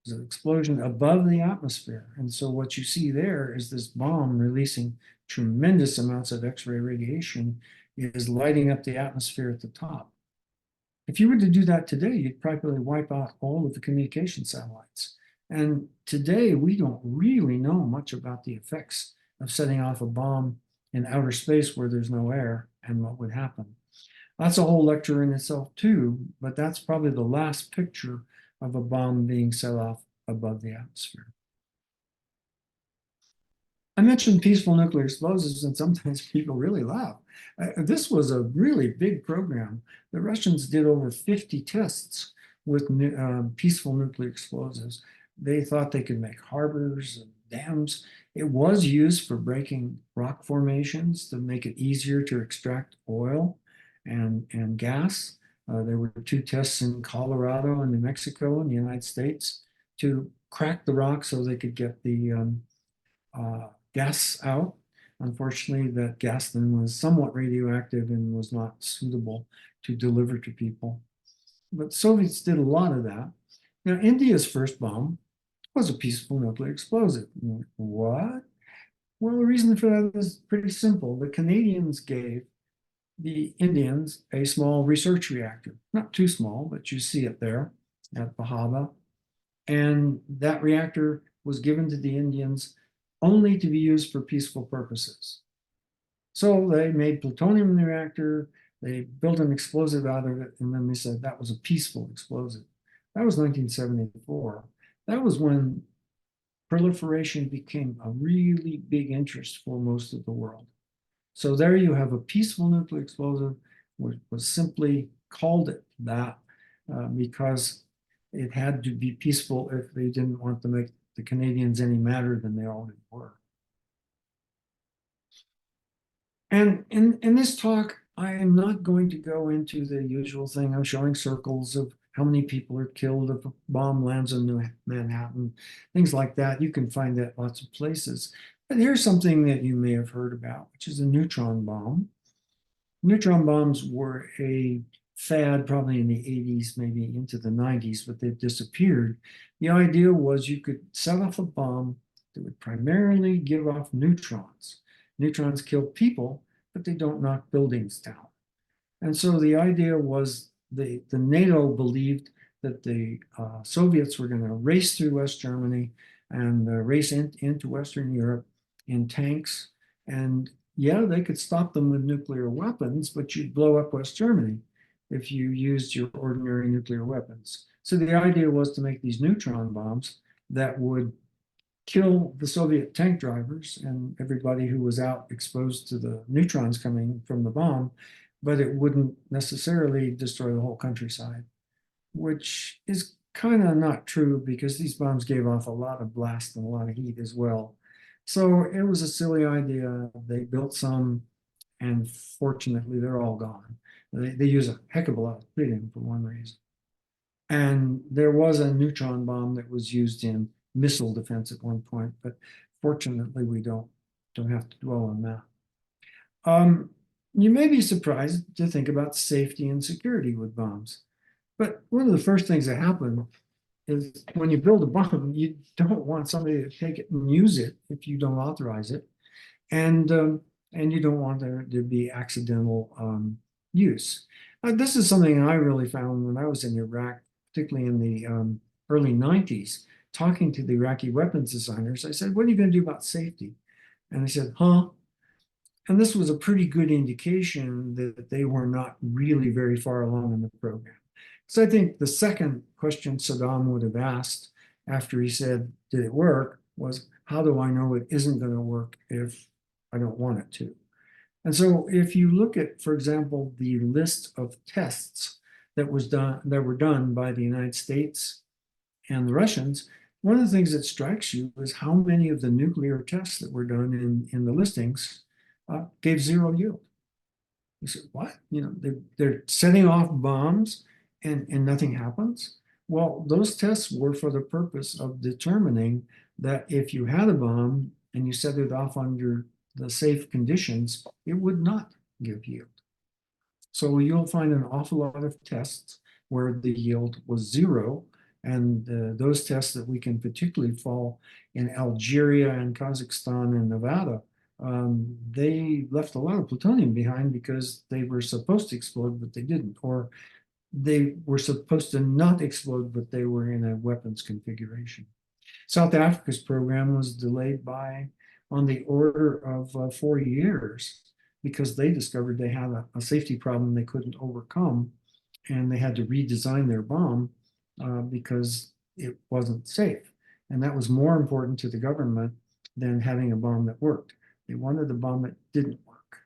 There's an explosion above the atmosphere. And so what you see there is this bomb releasing tremendous amounts of X-ray radiation is lighting up the atmosphere at the top. If you were to do that today, you'd probably wipe out all of the communication satellites. And today, we don't really know much about the effects of setting off a bomb in outer space where there's no air and what would happen. That's a whole lecture in itself too, but that's probably the last picture of a bomb being set off above the atmosphere. I mentioned peaceful nuclear explosives, and sometimes people really laugh. This was a really big program. The Russians did over 50 tests with peaceful nuclear explosives. They thought they could make harbors and dams. It was used for breaking rock formations to make it easier to extract oil and gas. There were 2 tests in Colorado and New Mexico in the United States to crack the rock so they could get the gas out. Unfortunately, that gas then was somewhat radioactive and was not suitable to deliver to people. But Soviets did a lot of that. Now, India's first bomb was a peaceful nuclear explosive. What? Well, the reason for that is pretty simple. The Canadians gave the Indians a small research reactor. Not too small, but you see it there at Bahaba. And that reactor was given to the Indians only to be used for peaceful purposes. So they made plutonium in the reactor, they built an explosive out of it, and then they said that was a peaceful explosive. That was 1974. That was when proliferation became a really big interest for most of the world. So there you have a peaceful nuclear explosive, which was simply called it that because it had to be peaceful if they didn't want to make the Canadians any madder than they already were. And in this talk, I am not going to go into the usual thing of showing circles of how many people are killed if a bomb lands in Manhattan, things like that. You can find that lots of places. But here's something that you may have heard about, which is a neutron bomb. Neutron bombs were a fad probably in the 80s, maybe into the 90s, but they've disappeared. The idea was you could set off a bomb that would primarily give off neutrons. Neutrons kill people, but they don't knock buildings down. And so the idea was the NATO believed that the Soviets were going to race through West Germany and race into Western Europe in tanks. And yeah, they could stop them with nuclear weapons, but you'd blow up West Germany if you used your ordinary nuclear weapons. So the idea was to make these neutron bombs that would kill the Soviet tank drivers and everybody who was out exposed to the neutrons coming from the bomb, but it wouldn't necessarily destroy the whole countryside, which is kind of not true because these bombs gave off a lot of blast and a lot of heat as well. So it was a silly idea. They built some, and fortunately, they're all gone. They use a heck of a lot of tritium for one reason. And there was a neutron bomb that was used in missile defense at one point, but fortunately, we don't have to dwell on that. You may be surprised to think about safety and security with bombs. But one of the first things that happened is when you build a bomb, you don't want somebody to take it and use it if you don't authorize it. And you don't want there to be accidental use. This is something I really found when I was in Iraq, particularly in the early 90s, talking to the Iraqi weapons designers. I said, what are you going to do about safety? And they said, huh? And this was a pretty good indication that they were not really very far along in the program. So I think the second question Saddam would have asked after he said, did it work, was how do I know it isn't going to work if I don't want it to? And so if you look at, for example, the list of tests that were done by the United States and the Russians, one of the things that strikes you is how many of the nuclear tests that were done in the listings gave zero yield. You said, what? You know, they're setting off bombs and nothing happens. Well, those tests were for the purpose of determining that if you had a bomb and you set it off under the safe conditions, it would not give yield. So you'll find an awful lot of tests where the yield was zero. And those tests that we can particularly fall in Algeria and Kazakhstan and Nevada, they left a lot of plutonium behind because they were supposed to explode, but they didn't. Or they were supposed to not explode, but they were in a weapons configuration. South Africa's program was delayed by on the order of 4 years because they discovered they had a safety problem they couldn't overcome, and they had to redesign their bomb because it wasn't safe. And that was more important to the government than having a bomb that worked. They wanted a bomb that didn't work.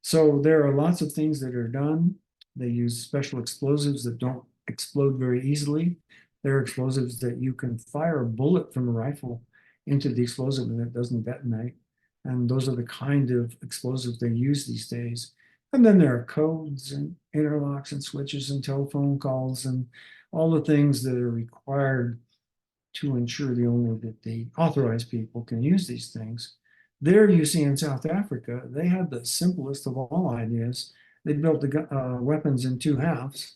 So there are lots of things that are done. They use special explosives that don't explode very easily. There are explosives that you can fire a bullet from a rifle into the explosive and it doesn't detonate. And those are the kind of explosives they use these days. And then there are codes and interlocks and switches and telephone calls and all the things that are required to ensure only that the authorized people can use these things. There you see in South Africa, they had the simplest of all ideas. They built the weapons in two halves,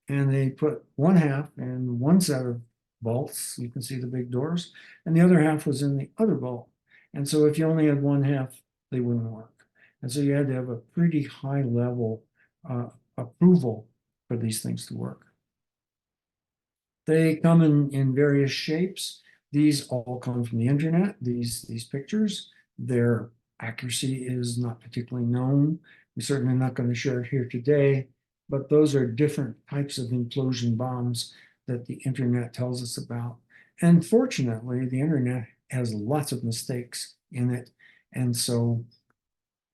and they put one half in one set of bolts. You can see the big doors, and the other half was in the other bolt. And so if you only had one half, they wouldn't work. And so you had to have a pretty high level approval for these things to work. They come in various shapes. These all come from the internet, these pictures. Their accuracy is not particularly known. We're certainly not going to share it here today, but those are different types of implosion bombs that the internet tells us about. And fortunately, the internet has lots of mistakes in it. And so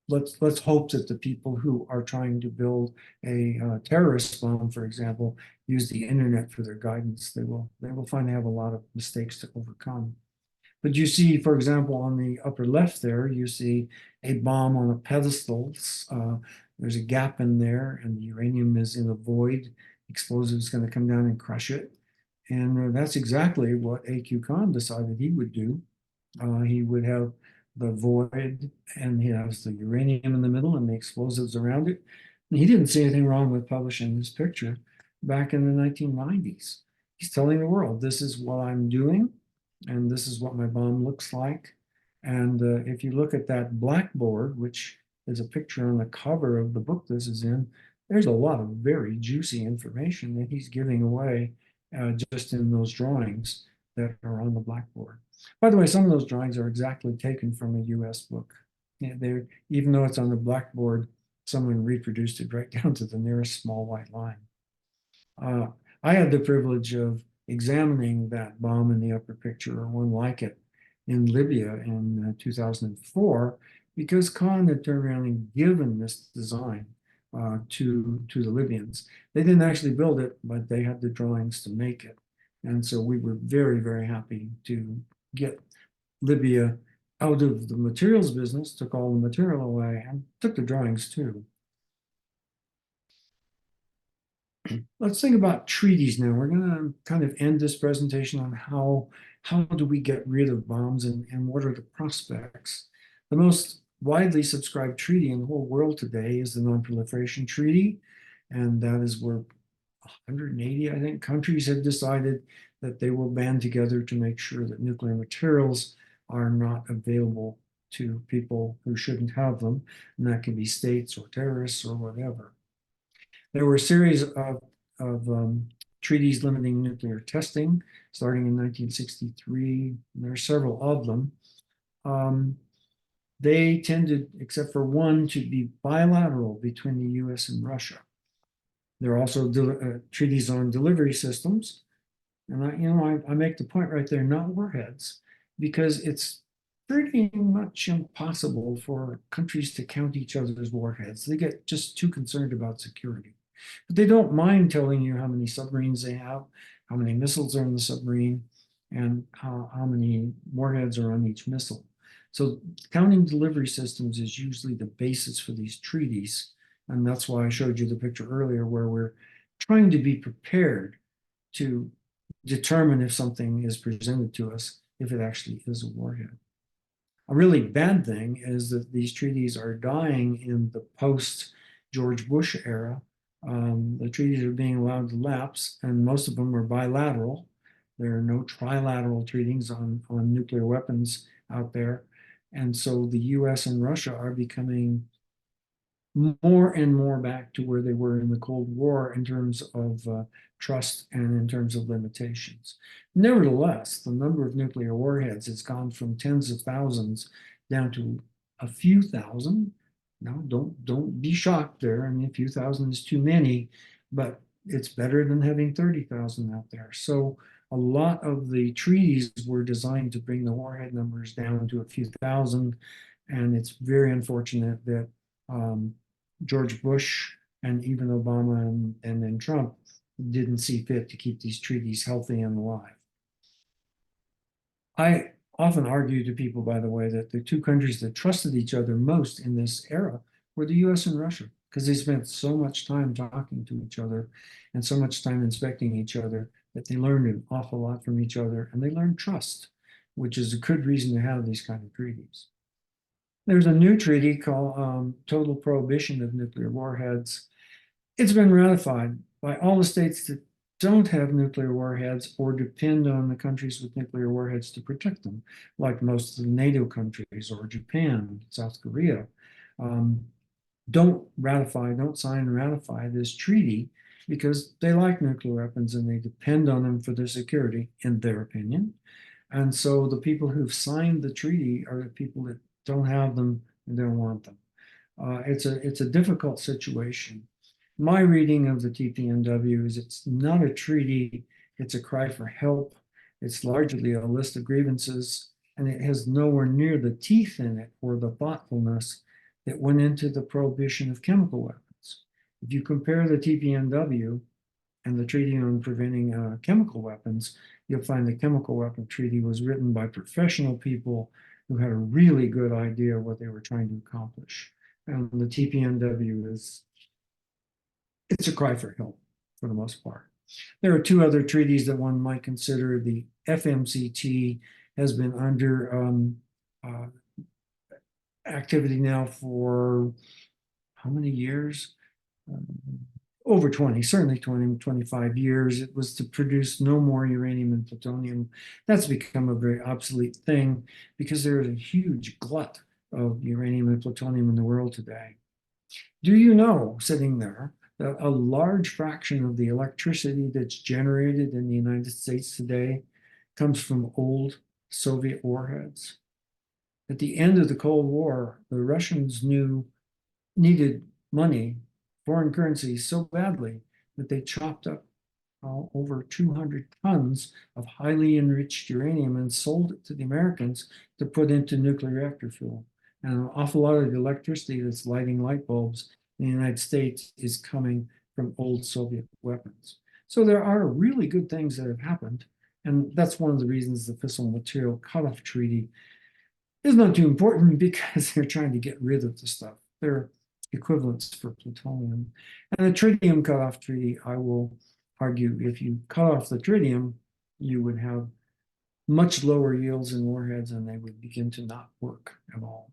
let's hope that the people who are trying to build a terrorist bomb, for example, use the internet for their guidance. They will find they have a lot of mistakes to overcome. But you see, for example, on the upper left there, you see a bomb on a pedestal. There's a gap in there, and the uranium is in a void. Explosive is going to come down and crush it. And that's exactly what A.Q. Khan decided he would do. He would have the void, and he has the uranium in the middle and the explosives around it. And he didn't see anything wrong with publishing this picture back in the 1990s. He's telling the world, this is what I'm doing, and this is what my bomb looks like. And if you look at that blackboard, which is a picture on the cover of the book this is in, there's a lot of very juicy information that he's giving away just in those drawings that are on the blackboard. By the way, some of those drawings are exactly taken from a US book. Yeah, even though it's on the blackboard, someone reproduced it right down to the nearest small white line. I had the privilege of examining that bomb in the upper picture, or one like it, in Libya in 2004, because Khan had turned around and given this design to the Libyans. They didn't actually build it, but they had the drawings to make it. And so we were very, very happy to get Libya out of the materials business, took all the material away, and took the drawings too. Let's think about treaties now. We're going to kind of end this presentation on how do we get rid of bombs and what are the prospects. The most widely subscribed treaty in the whole world today is the Non-Proliferation Treaty, and that is where 180, I think, countries have decided that they will band together to make sure that nuclear materials are not available to people who shouldn't have them, and that can be states or terrorists or whatever. There were a series of treaties limiting nuclear testing starting in 1963. There are several of them. They tended, except for one, to be bilateral between the US and Russia. There are also treaties on delivery systems. And I make the point right there, not warheads, because it's pretty much impossible for countries to count each other's warheads. They get just too concerned about security. But they don't mind telling you how many submarines they have, how many missiles are in the submarine, and how many warheads are on each missile. So counting delivery systems is usually the basis for these treaties. And that's why I showed you the picture earlier where we're trying to be prepared to determine if something is presented to us, if it actually is a warhead. A really bad thing is that these treaties are dying in the post-George Bush era. The treaties are being allowed to lapse, and most of them are bilateral. There are no trilateral treaties on nuclear weapons out there. And so the US and Russia are becoming more and more back to where they were in the Cold War in terms of trust and in terms of limitations. Nevertheless, the number of nuclear warheads has gone from tens of thousands down to a few thousand. Now, don't be shocked there. I mean, a few thousand is too many, but it's better than having 30,000 out there. So a lot of the treaties were designed to bring the warhead numbers down to a few thousand, and it's very unfortunate that George Bush and even Obama and then Trump didn't see fit to keep these treaties healthy and alive. I often argue to people, by the way, that the two countries that trusted each other most in this era were the US and Russia, because they spent so much time talking to each other and so much time inspecting each other that they learned an awful lot from each other, and they learned trust, which is a good reason to have these kind of treaties. There's a new treaty called Total Prohibition of Nuclear Warheads. It's been ratified by all the states that don't have nuclear warheads or depend on the countries with nuclear warheads to protect them, like most of the NATO countries or Japan, South Korea. Don't sign and ratify this treaty because they like nuclear weapons and they depend on them for their security, in their opinion. And so the people who've signed the treaty are the people that don't have them and don't want them. It's a difficult situation. My reading of the TPNW is it's not a treaty, it's a cry for help. It's largely a list of grievances, and it has nowhere near the teeth in it or the thoughtfulness that went into the prohibition of chemical weapons. If you compare the TPNW and the Treaty on Preventing Chemical Weapons, you'll find the chemical weapon treaty was written by professional people who had a really good idea of what they were trying to accomplish. And the TPNW it's a cry for help for the most part. There are two other treaties that one might consider. The FMCT has been under activity now for how many years? Over 20, certainly 20, 25 years. It was to produce no more uranium and plutonium. That's become a very obsolete thing because there is a huge glut of uranium and plutonium in the world today. Do you know, sitting there, that a large fraction of the electricity that's generated in the United States today comes from old Soviet warheads? At the end of the Cold War, the Russians needed money, foreign currency, so badly that they chopped up over 200 tons of highly enriched uranium and sold it to the Americans to put into nuclear reactor fuel. And an awful lot of the electricity that's lighting light bulbs in the United States is coming from old Soviet weapons. So there are really good things that have happened. And that's one of the reasons the Fissile Material Cutoff Treaty is not too important, because they're trying to get rid of the stuff. They're equivalents for plutonium. And the Tritium Cutoff Treaty, I will argue, if you cut off the tritium, you would have much lower yields in warheads and they would begin to not work at all.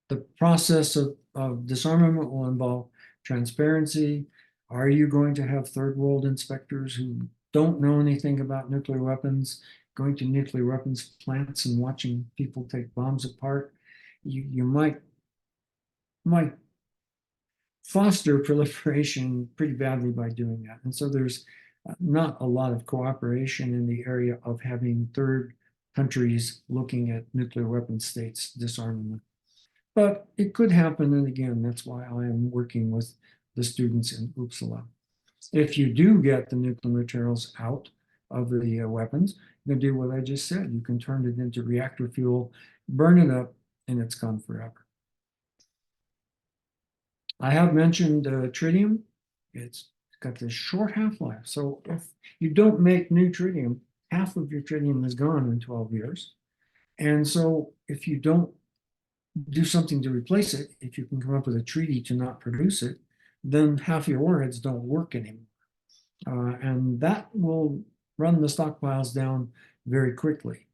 The process of disarmament will involve transparency. Are you going to have third world inspectors who don't know anything about nuclear weapons, going to nuclear weapons plants and watching people take bombs apart, you might foster proliferation pretty badly by doing that. And so there's not a lot of cooperation in the area of having third countries looking at nuclear weapon states disarmament. But it could happen, and again, that's why I am working with the students in Uppsala. If you do get the nuclear materials out of the weapons, you can do what I just said. You can turn it into reactor fuel, burn it up, and it's gone forever. I have mentioned tritium. It's got this short half-life. So if you don't make new tritium, half of your tritium is gone in 12 years. And so if you don't do something to replace it, if you can come up with a treaty to not produce it, then half your warheads don't work anymore. And that will run the stockpiles down very quickly.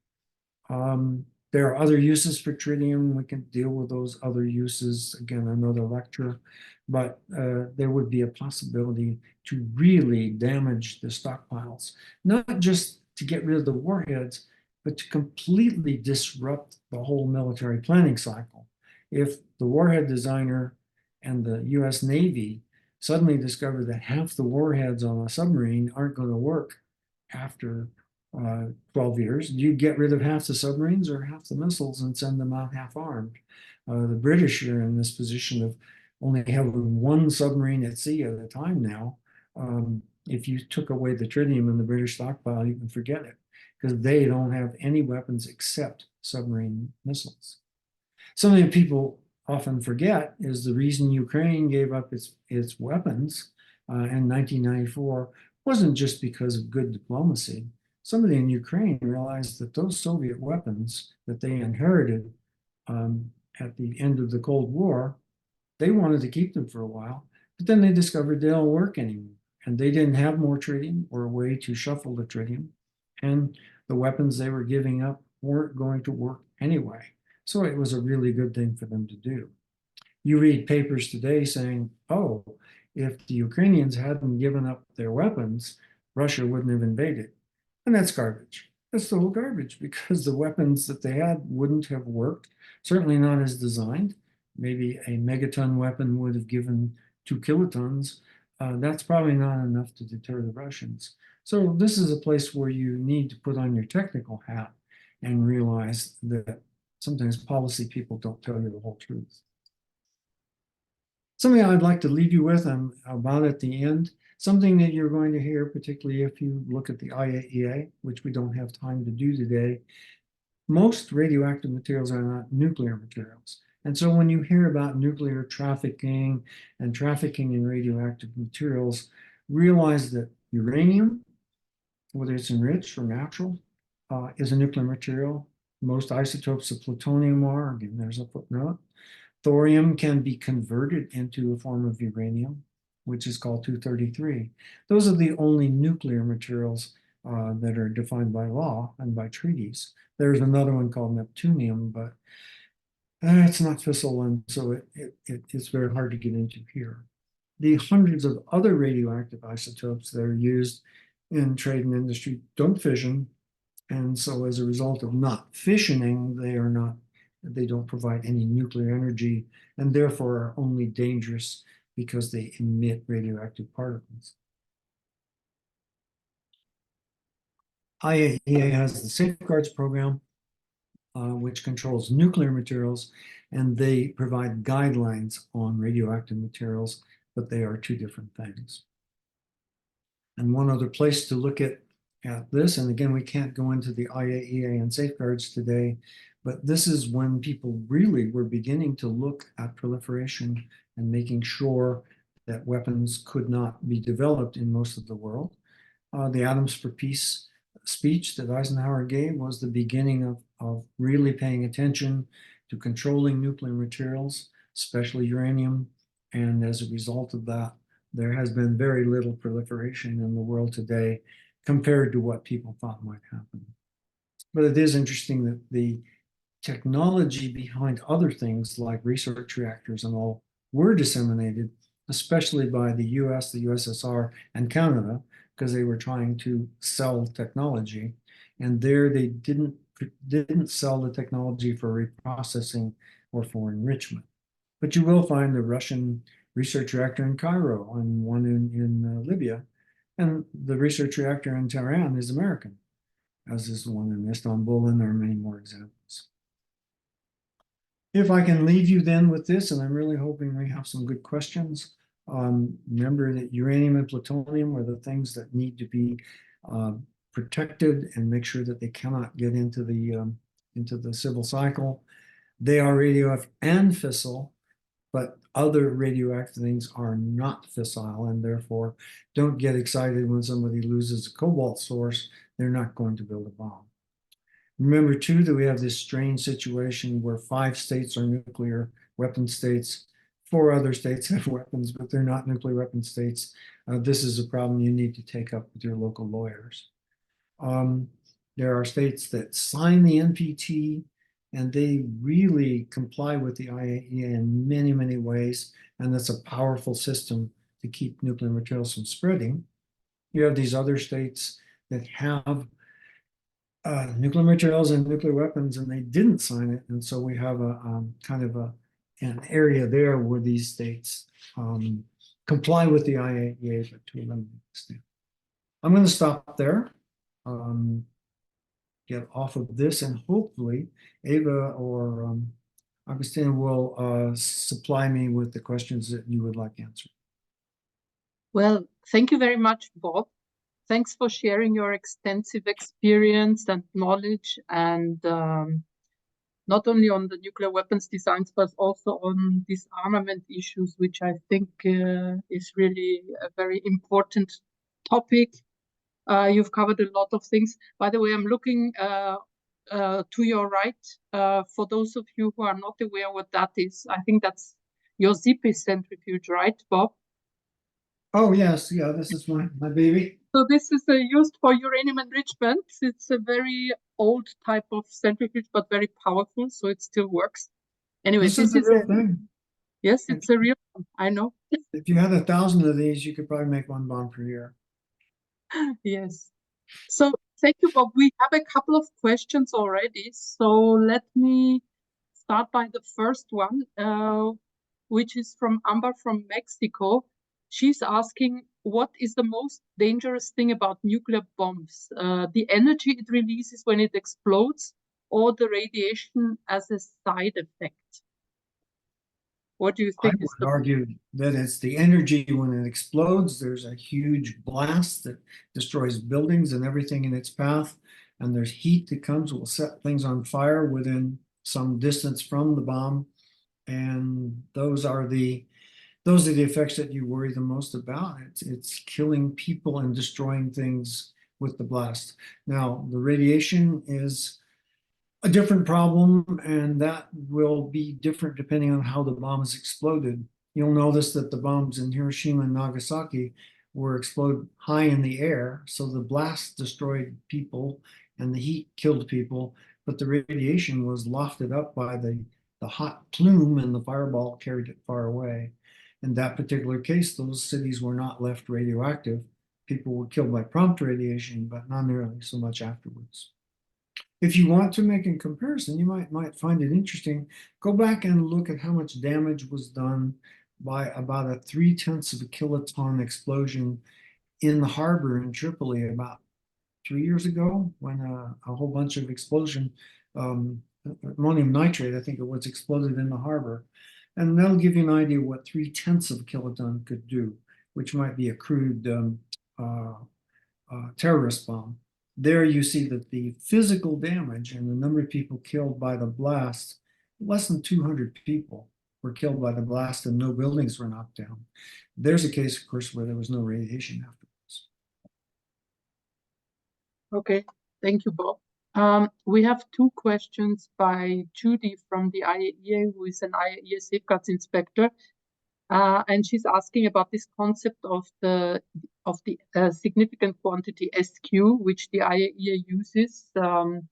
There are other uses for tritium. We can deal with those other uses, again, another lecture, but there would be a possibility to really damage the stockpiles, not just to get rid of the warheads, but to completely disrupt the whole military planning cycle. If the warhead designer and the US Navy suddenly discover that half the warheads on a submarine aren't going to work after 12 years, do you get rid of half the submarines or half the missiles and send them out half-armed? The British are in this position of only having one submarine at sea at a time now. If you took away the tritium in the British stockpile, you can forget it, because they don't have any weapons except submarine missiles. Something that people often forget is the reason Ukraine gave up its weapons in 1994 wasn't just because of good diplomacy. Somebody in Ukraine realized that those Soviet weapons that they inherited at the end of the Cold War, they wanted to keep them for a while, but then they discovered they don't work anymore. And they didn't have more tritium or a way to shuffle the tritium. And the weapons they were giving up weren't going to work anyway. So it was a really good thing for them to do. You read papers today saying, oh, if the Ukrainians hadn't given up their weapons, Russia wouldn't have invaded. And that's garbage. That's total garbage, because the weapons that they had wouldn't have worked, certainly not as designed. Maybe a megaton weapon would have given 2 kilotons. That's probably not enough to deter the Russians. So this is a place where you need to put on your technical hat and realize that sometimes policy people don't tell you the whole truth. Something I'd like to leave you with, I'm about at the end, something that you're going to hear, particularly if you look at the IAEA, which we don't have time to do today. Most radioactive materials are not nuclear materials. And so when you hear about nuclear trafficking and trafficking in radioactive materials, realize that uranium, whether it's enriched or natural, is a nuclear material. Most isotopes of plutonium are, again, there's a footnote. Thorium can be converted into a form of uranium, which is called 233. Those are the only nuclear materials that are defined by law and by treaties. There's another one called neptunium, but it's not fissile, and so it's very hard to get into here. The hundreds of other radioactive isotopes that are used in trade and industry don't fission, and so as a result of not fissioning, they don't provide any nuclear energy, and therefore are only dangerous because they emit radioactive particles. IAEA has the Safeguards Program, which controls nuclear materials, and they provide guidelines on radioactive materials, but they are 2 different things. And one other place to look at this, and again, we can't go into the IAEA and Safeguards today, but this is when people really were beginning to look at proliferation and making sure that weapons could not be developed in most of the world. The Atoms for Peace speech that Eisenhower gave was the beginning of really paying attention to controlling nuclear materials, especially uranium. And as a result of that, there has been very little proliferation in the world today compared to what people thought might happen. But it is interesting that the technology behind other things like research reactors and all were disseminated, especially by the US, the USSR, and Canada, because they were trying to sell technology. And there they didn't sell the technology for reprocessing or for enrichment. But you will find the Russian research reactor in Cairo and one in Libya. And the research reactor in Tehran is American, as is the one in Istanbul, and there are many more examples. If I can leave you then with this, and I'm really hoping we have some good questions. Remember that uranium and plutonium are the things that need to be protected and make sure that they cannot get into the civil cycle. They are radioactive and fissile, but other radioactive things are not fissile, and therefore don't get excited when somebody loses a cobalt source. They're not going to build a bomb. Remember too that we have this strange situation where 5 states are nuclear weapon states. 4 other states have weapons, but they're not nuclear weapon states. This is a problem you need to take up with your local lawyers. There are states that sign the NPT, and they really comply with the IAEA in many, many ways, and that's a powerful system to keep nuclear materials from spreading. You have these other states that have nuclear materials and nuclear weapons, and they didn't sign it, and so we have a kind of an area there where these states comply with the IAEA, but to a limited extent. I'm going to stop there. Get off of this, and hopefully Eva or Agustina will supply me with the questions that you would like answered. Well, thank you very much, Bob. Thanks for sharing your extensive experience and knowledge, and not only on the nuclear weapons designs, but also on disarmament issues, which I think is really a very important topic. You've covered a lot of things. By the way, I'm looking to your right. For those of you who are not aware what that is, I think that's your ZIPI centrifuge, right, Bob? Oh, yes. Yeah, this is my baby. So this is used for uranium enrichment. It's a very old type of centrifuge, but very powerful, so it still works. Anyway, This is a real thing. Yes, it's a real one. I know. If you had 1,000 of these, you could probably make 1 bomb per year. Yes. So thank you, Bob. We have a couple of questions already. So let me start by the first one, which is from Amber from Mexico. She's asking, what is the most dangerous thing about nuclear bombs? The energy it releases when it explodes, or the radiation as a side effect? What do you think? I would argue that it's the energy when it explodes. There's a huge blast that destroys buildings and everything in its path. And there's heat that comes, will set things on fire within some distance from the bomb. And those are the effects that you worry the most about. It's killing people and destroying things with the blast. Now, the radiation is a different problem, and that will be different depending on how the bomb is exploded. You'll notice that the bombs in Hiroshima and Nagasaki were exploded high in the air, so the blast destroyed people and the heat killed people, but the radiation was lofted up by the hot plume, and the fireball carried it far away. In that particular case, those cities were not left radioactive. People were killed by prompt radiation, but not nearly so much afterwards. If you want to make a comparison, you might find it interesting. Go back and look at how much damage was done by about a 0.3 of a kiloton explosion in the harbor in Tripoli about 3 years ago, when a whole bunch of explosion, ammonium nitrate, I think it was, exploded in the harbor. And that'll give you an idea what 0.3 of a kiloton could do, which might be a crude terrorist bomb. There you see that the physical damage and the number of people killed by the blast, less than 200 people were killed by the blast and no buildings were knocked down. There's a case, of course, where there was no radiation afterwards. Okay, thank you, Bob. We have 2 questions by Judy from the IAEA, who is an IAEA safeguards inspector. And she's asking about this concept of the significant quantity SQ, which the IAEA uses. The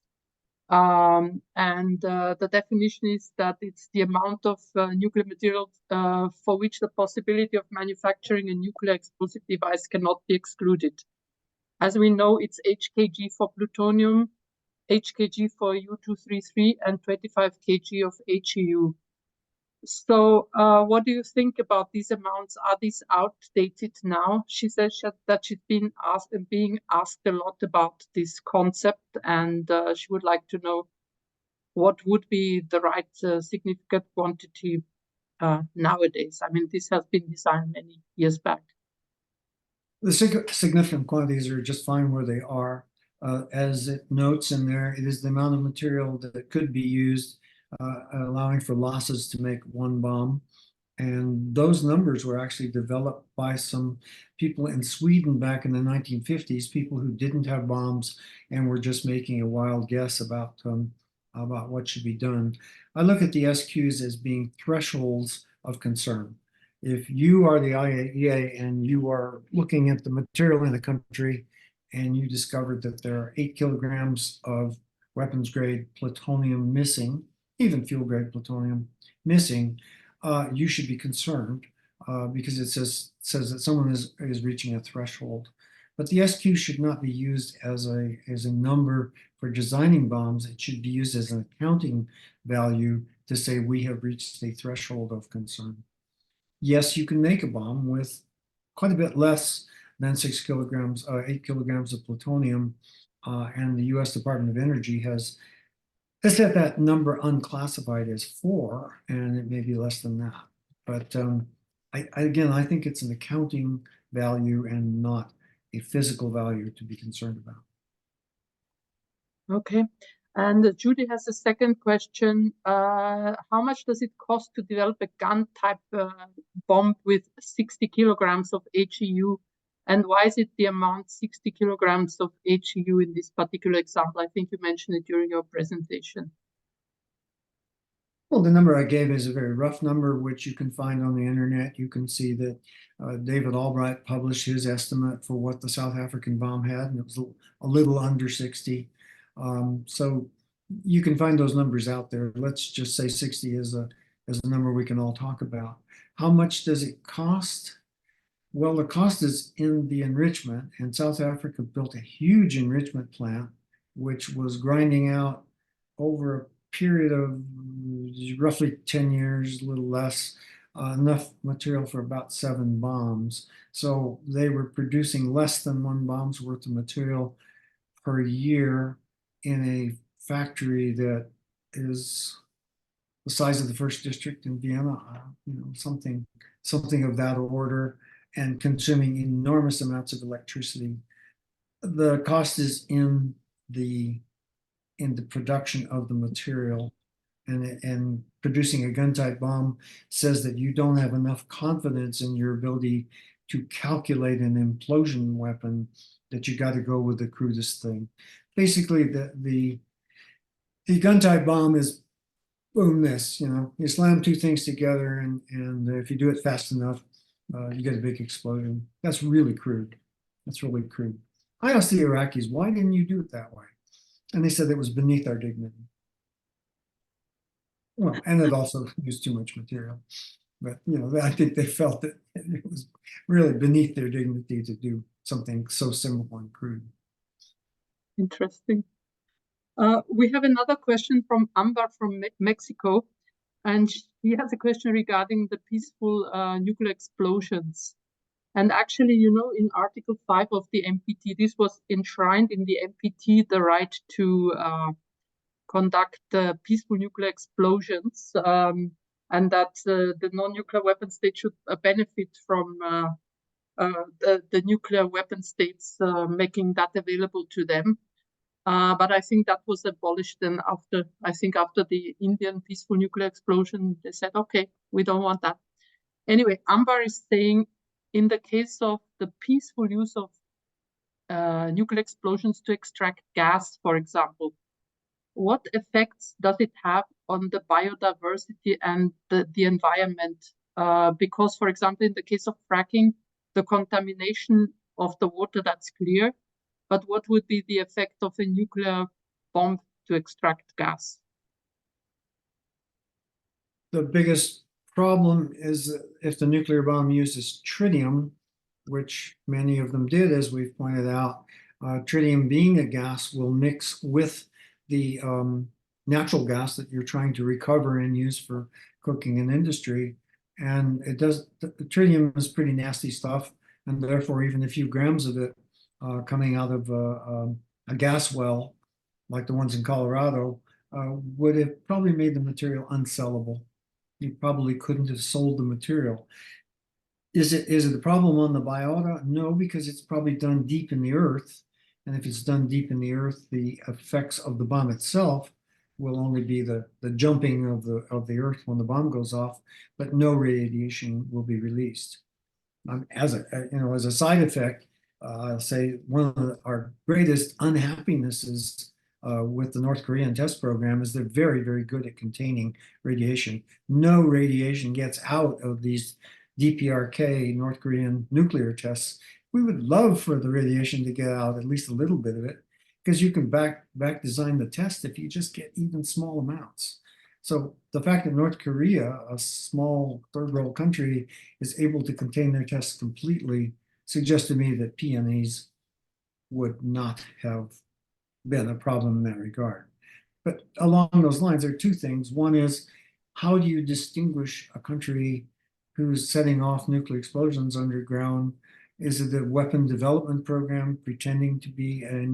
definition is that it's the amount of nuclear material for which the possibility of manufacturing a nuclear explosive device cannot be excluded. As we know, it's HKG for plutonium, HKG for U-233, and 25 kg of HEU. So what do you think about these amounts? Are these outdated now? She says that she's been being asked a lot about this concept, and she would like to know what would be the right significant quantity nowadays. I mean, this has been designed many years back. The significant quantities are just fine where they are. As it notes in there, it is the amount of material that could be used, allowing for losses to make one bomb. And those numbers were actually developed by some people in Sweden back in the 1950s, people who didn't have bombs and were just making a wild guess about what should be done. I look at the SQs as being thresholds of concern. If you are the IAEA and you are looking at the material in the country and you discovered that there are 8 kilograms of weapons grade plutonium missing, even fuel grade plutonium missing, you should be concerned because it says that someone is reaching a threshold. But the SQ should not be used as a number for designing bombs. It should be used as an accounting value to say we have reached a threshold of concern. Yes, you can make a bomb with quite a bit less than 6 kilograms, 8 kilograms of plutonium, and the U.S. Department of Energy has set that number unclassified as 4, and it may be less than that. But I think it's an accounting value and not a physical value to be concerned about. Okay. And Judy has a second question. How much does it cost to develop a gun type bomb with 60 kilograms of HEU? And why is it the amount 60 kilograms of HEU in this particular example? I think you mentioned it during your presentation. Well, the number I gave is a very rough number, which you can find on the internet. You can see that David Albright published his estimate for what the South African bomb had, and it was a little under 60. So you can find those numbers out there. Let's just say 60 is a number we can all talk about. How much does it cost? Well, the cost is in the enrichment, and South Africa built a huge enrichment plant, which was grinding out over a period of roughly 10 years, a little less, enough material for about 7 bombs. So they were producing less than 1 bomb's worth of material per year in a factory that is the size of the first district in Vienna, something of that order, and consuming enormous amounts of electricity. The cost is in the production of the material, and producing a gun type bomb says that you don't have enough confidence in your ability to calculate an implosion weapon, that you got to go with the crudest thing. Basically, the gun type bomb is boom, this, you slam 2 things together, and if you do it fast enough, you get a big explosion. That's really crude. That's really crude. I asked the Iraqis, why didn't you do it that way? And they said it was beneath our dignity. Well, and it also used too much material. But, I think they felt that it was really beneath their dignity to do something so simple and crude. Interesting. We have another question from Amber from Mexico, and she has a question regarding the peaceful nuclear explosions. And actually, in Article 5 of the NPT, this was enshrined in the NPT, the right to conduct peaceful nuclear explosions, and that the non-nuclear weapon state should benefit from the nuclear weapon states making that available to them. But I think that was abolished then after the Indian peaceful nuclear explosion. They said, okay, we don't want that. Anyway, Amber is saying, in the case of the peaceful use of nuclear explosions to extract gas, for example, what effects does it have on the biodiversity and the environment? Because, for example, in the case of fracking, the contamination of the water, that's clear. But what would be the effect of a nuclear bomb to extract gas? The biggest problem is if the nuclear bomb uses tritium, which many of them did, as we've pointed out, Tritium being a gas will mix with the natural gas that you're trying to recover and use for cooking in industry. And it does, the tritium is pretty nasty stuff. And therefore, even a few grams of it coming out of a gas well, like the ones in Colorado, would have probably made the material unsellable. You probably couldn't have sold the material. Is it a problem on the biota? No, because it's probably done deep in the earth. And if it's done deep in the earth, the effects of the bomb itself will only be the jumping of the earth when the bomb goes off, but no radiation will be released. As a side effect, I'll say one of our greatest unhappinesses with the North Korean test program is they're very, very good at containing radiation. No radiation gets out of these DPRK, North Korean nuclear tests. We would love for the radiation to get out, at least a little bit of it, because you can back design the test if you just get even small amounts. So the fact that North Korea, a small third world country, is able to contain their tests completely suggests to me that PNEs would not have been a problem in that regard. But along those lines, there are two things. One is, how do you distinguish a country who's setting off nuclear explosions underground? Is it a weapon development program pretending to be a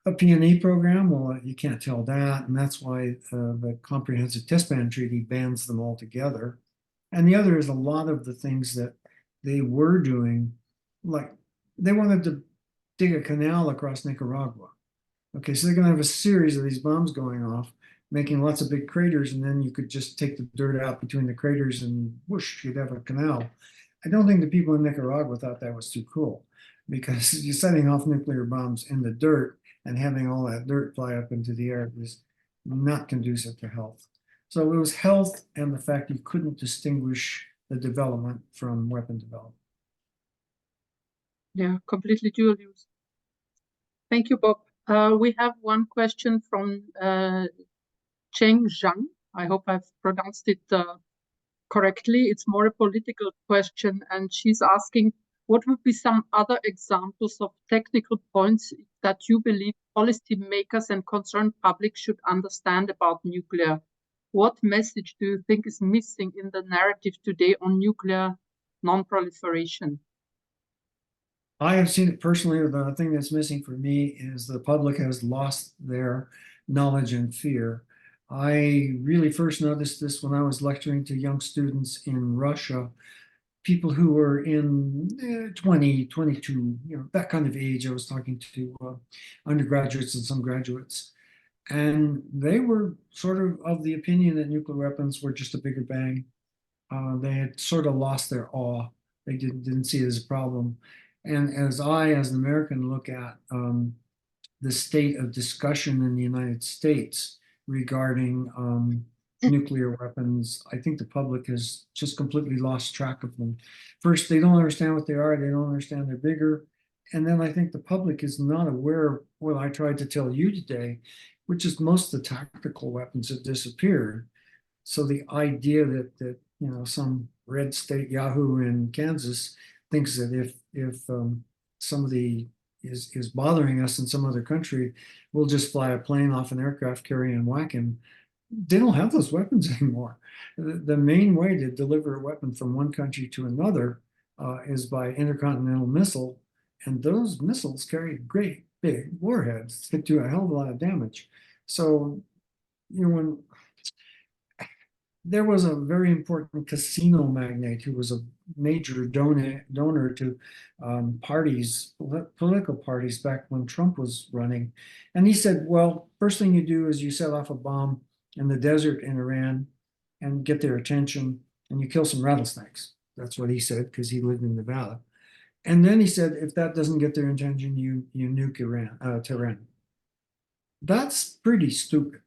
PNE program? Well, you can't tell that, and that's why the Comprehensive Test Ban Treaty bans them altogether. And the other is a lot of the things that they were doing, like they wanted to dig a canal across Nicaragua. Okay, so they're going to have a series of these bombs going off, making lots of big craters, and then you could just take the dirt out between the craters and whoosh, you'd have a canal. I don't think the people in Nicaragua thought that was too cool, because you're setting off nuclear bombs in the dirt and having all that dirt fly up into the air is not conducive to health. So it was health and the fact you couldn't distinguish the development from weapon development. Yeah, completely dual use. Thank you, Bob. We have one question from Cheng Zhang. I hope I've pronounced it correctly. It's more a political question, and she's asking, what would be some other examples of technical points that you believe policymakers and concerned public should understand about nuclear? What message do you think is missing in the narrative today on nuclear non-proliferation? I have seen it personally. The thing that's missing for me is the public has lost their knowledge and fear. I really first noticed this when I was lecturing to young students in Russia, people who were in 20, 22, that kind of age. I was talking to undergraduates and some graduates, and they were sort of the opinion that nuclear weapons were just a bigger bang. They had sort of lost their awe. They didn't see it as a problem. And as an American, look at the state of discussion in the United States regarding nuclear weapons, I think the public has just completely lost track of them. First, they don't understand what they are. They don't understand they're bigger. And then I think the public is not aware of what I tried to tell you today, which is most of the tactical weapons have disappeared. So the idea that some red state Yahoo in Kansas thinks that if somebody is bothering us in some other country, we'll just fly a plane off an aircraft carrier and whack him. They don't have those weapons anymore. The main way to deliver a weapon from one country to another is by intercontinental missile, and those missiles carry great big warheads that do a hell of a lot of damage. So, when there was a very important casino magnate who was a major donor to parties, political parties back when Trump was running. And he said, well, first thing you do is you set off a bomb in the desert in Iran and get their attention, and you kill some rattlesnakes. That's what he said, because he lived in Nevada. And then he said, if that doesn't get their attention, you nuke Tehran. That's pretty stupid.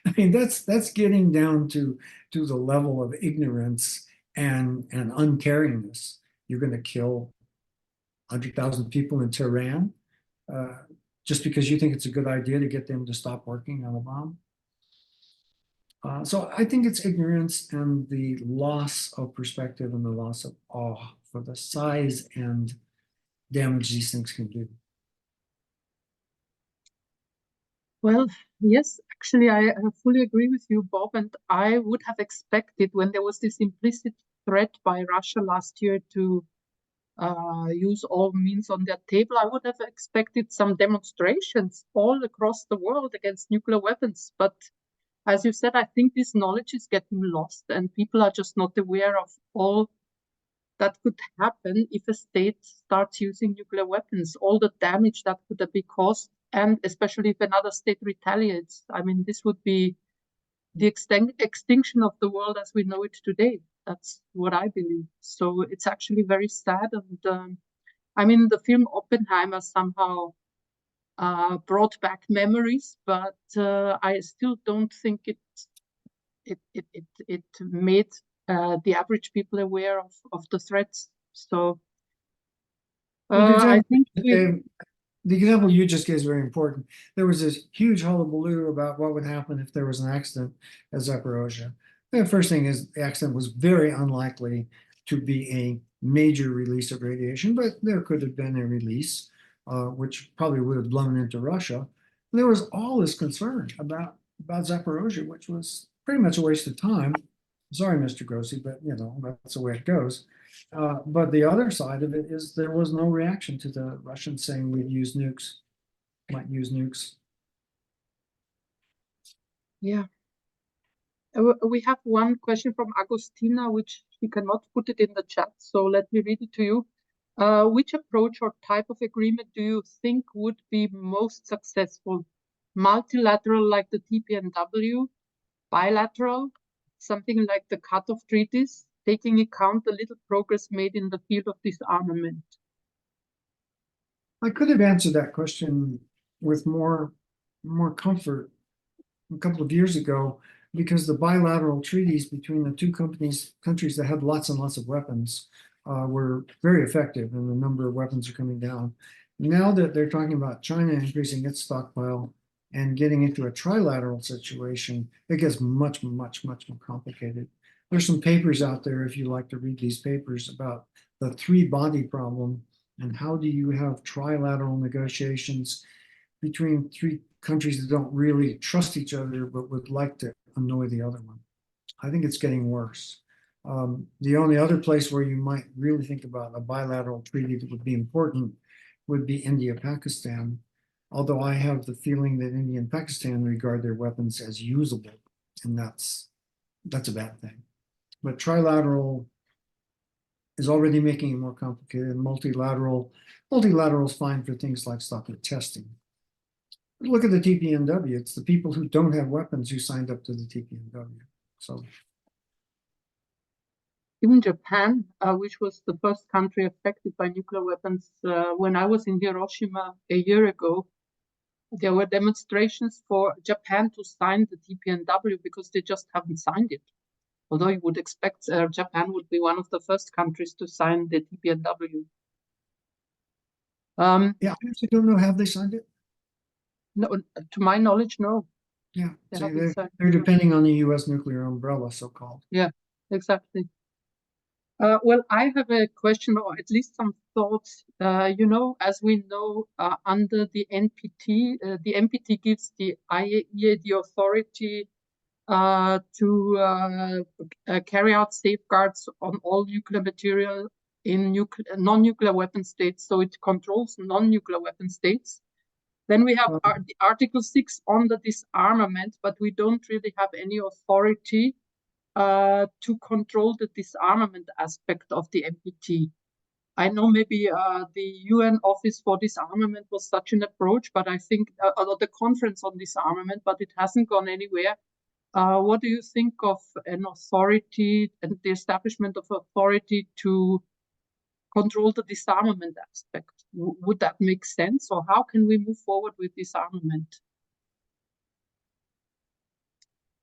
I mean, that's getting down to the level of ignorance and uncaringness. You're going to kill 100,000 people in Tehran just because you think it's a good idea to get them to stop working on a bomb. So I think it's ignorance and the loss of perspective and the loss of awe for the size and damage these things can do. Well, yes, actually, I fully agree with you, Bob. And I would have expected when there was this implicit threat by Russia last year to use all means on their table, I would have expected some demonstrations all across the world against nuclear weapons. But as you said, I think this knowledge is getting lost, and people are just not aware of all that could happen if a state starts using nuclear weapons, all the damage that could be caused, and especially if another state retaliates. I mean, this would be the extinction of the world as we know it today. That's what I believe. So it's actually very sad. And I mean, the film Oppenheimer somehow brought back memories, but I still don't think it made the average people aware of the threats. So I think the example you just gave is very important. There was this huge hullabaloo about what would happen if there was an accident at Zaporozhye. The first thing is the accident was very unlikely to be a major release of radiation, but there could have been a release, which probably would have blown into Russia. And there was all this concern about Zaporozhye, which was pretty much a waste of time. Sorry, Mr. Grossi, but you know, that's the way it goes. But the other side of it is there was no reaction to the Russians saying we'd use nukes, might use nukes. Yeah. We have one question from Agostina, which she cannot put it in the chat, so let me read it to you. Which approach or type of agreement do you think would be most successful? Multilateral like the TPNW, bilateral, something like the cut-off treaties, taking account the little progress made in the field of disarmament? I could have answered that question with more comfort a couple of years ago, because the bilateral treaties between the two countries that had lots and lots of weapons were very effective, and the number of weapons are coming down. Now that they're talking about China increasing its stockpile and getting into a trilateral situation, it gets much more complicated. There's some papers out there, if you like to read these papers, about the three-body problem and how do you have trilateral negotiations between three countries that don't really trust each other but would like to annoy the other one. I think it's getting worse. The only other place where you might really think about a bilateral treaty that would be important would be India-Pakistan, although I have the feeling that India and Pakistan regard their weapons as usable, and that's a bad thing. But trilateral is already making it more complicated. Multilateral is fine for things like stopping testing. Look at the TPNW. It's the people who don't have weapons who signed up to the TPNW. So even Japan, which was the first country affected by nuclear weapons, when I was in Hiroshima a year ago, there were demonstrations for Japan to sign the TPNW because they just haven't signed it. Although you would expect Japan would be one of the first countries to sign the TPNW. yeah, I actually don't know, have they signed it? No, to my knowledge, no. Yeah, They they're depending on the US nuclear umbrella, so-called. Yeah, exactly. Well, I have a question, or at least some thoughts. You know, as we know, under the NPT gives the IAEA the authority to carry out safeguards on all nuclear material in non-nuclear weapon states. So it controls non-nuclear weapon states. Then we have the Article 6 on the disarmament, but we don't really have any authority to control the disarmament aspect of the NPT. I know maybe the UN Office for Disarmament was such an approach, but I think the Conference on Disarmament, but it hasn't gone anywhere. What do you think of an authority and the establishment of authority to control the disarmament aspect? Would that make sense, or how can we move forward with disarmament?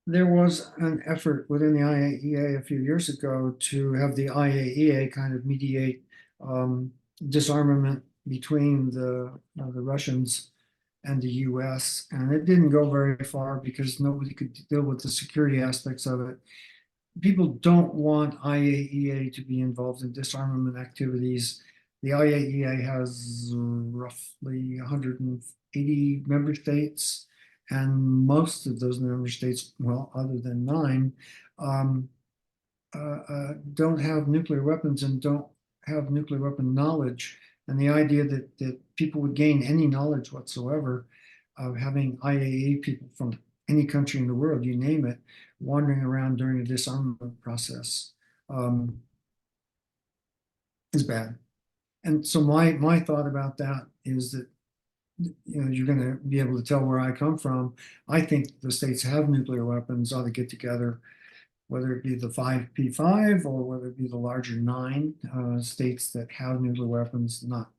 There was an effort within the IAEA a few years ago to have the IAEA kind of mediate disarmament between the Russians and the US, and it didn't go very far because nobody could deal with the security aspects of it. People don't want IAEA to be involved in disarmament activities The IAEA has roughly 180 member states, and most of those member states, well, other than 9, don't have nuclear weapons and don't have nuclear weapon knowledge. And the idea that people would gain any knowledge whatsoever of having IAEA people from any country in the world, you name it, wandering around during a disarmament process is bad. And so my thought about that is that, you're going to be able to tell where I come from. I think the states have nuclear weapons ought to get together, whether it be the 5P5 or whether it be the larger 9 states that have nuclear weapons, not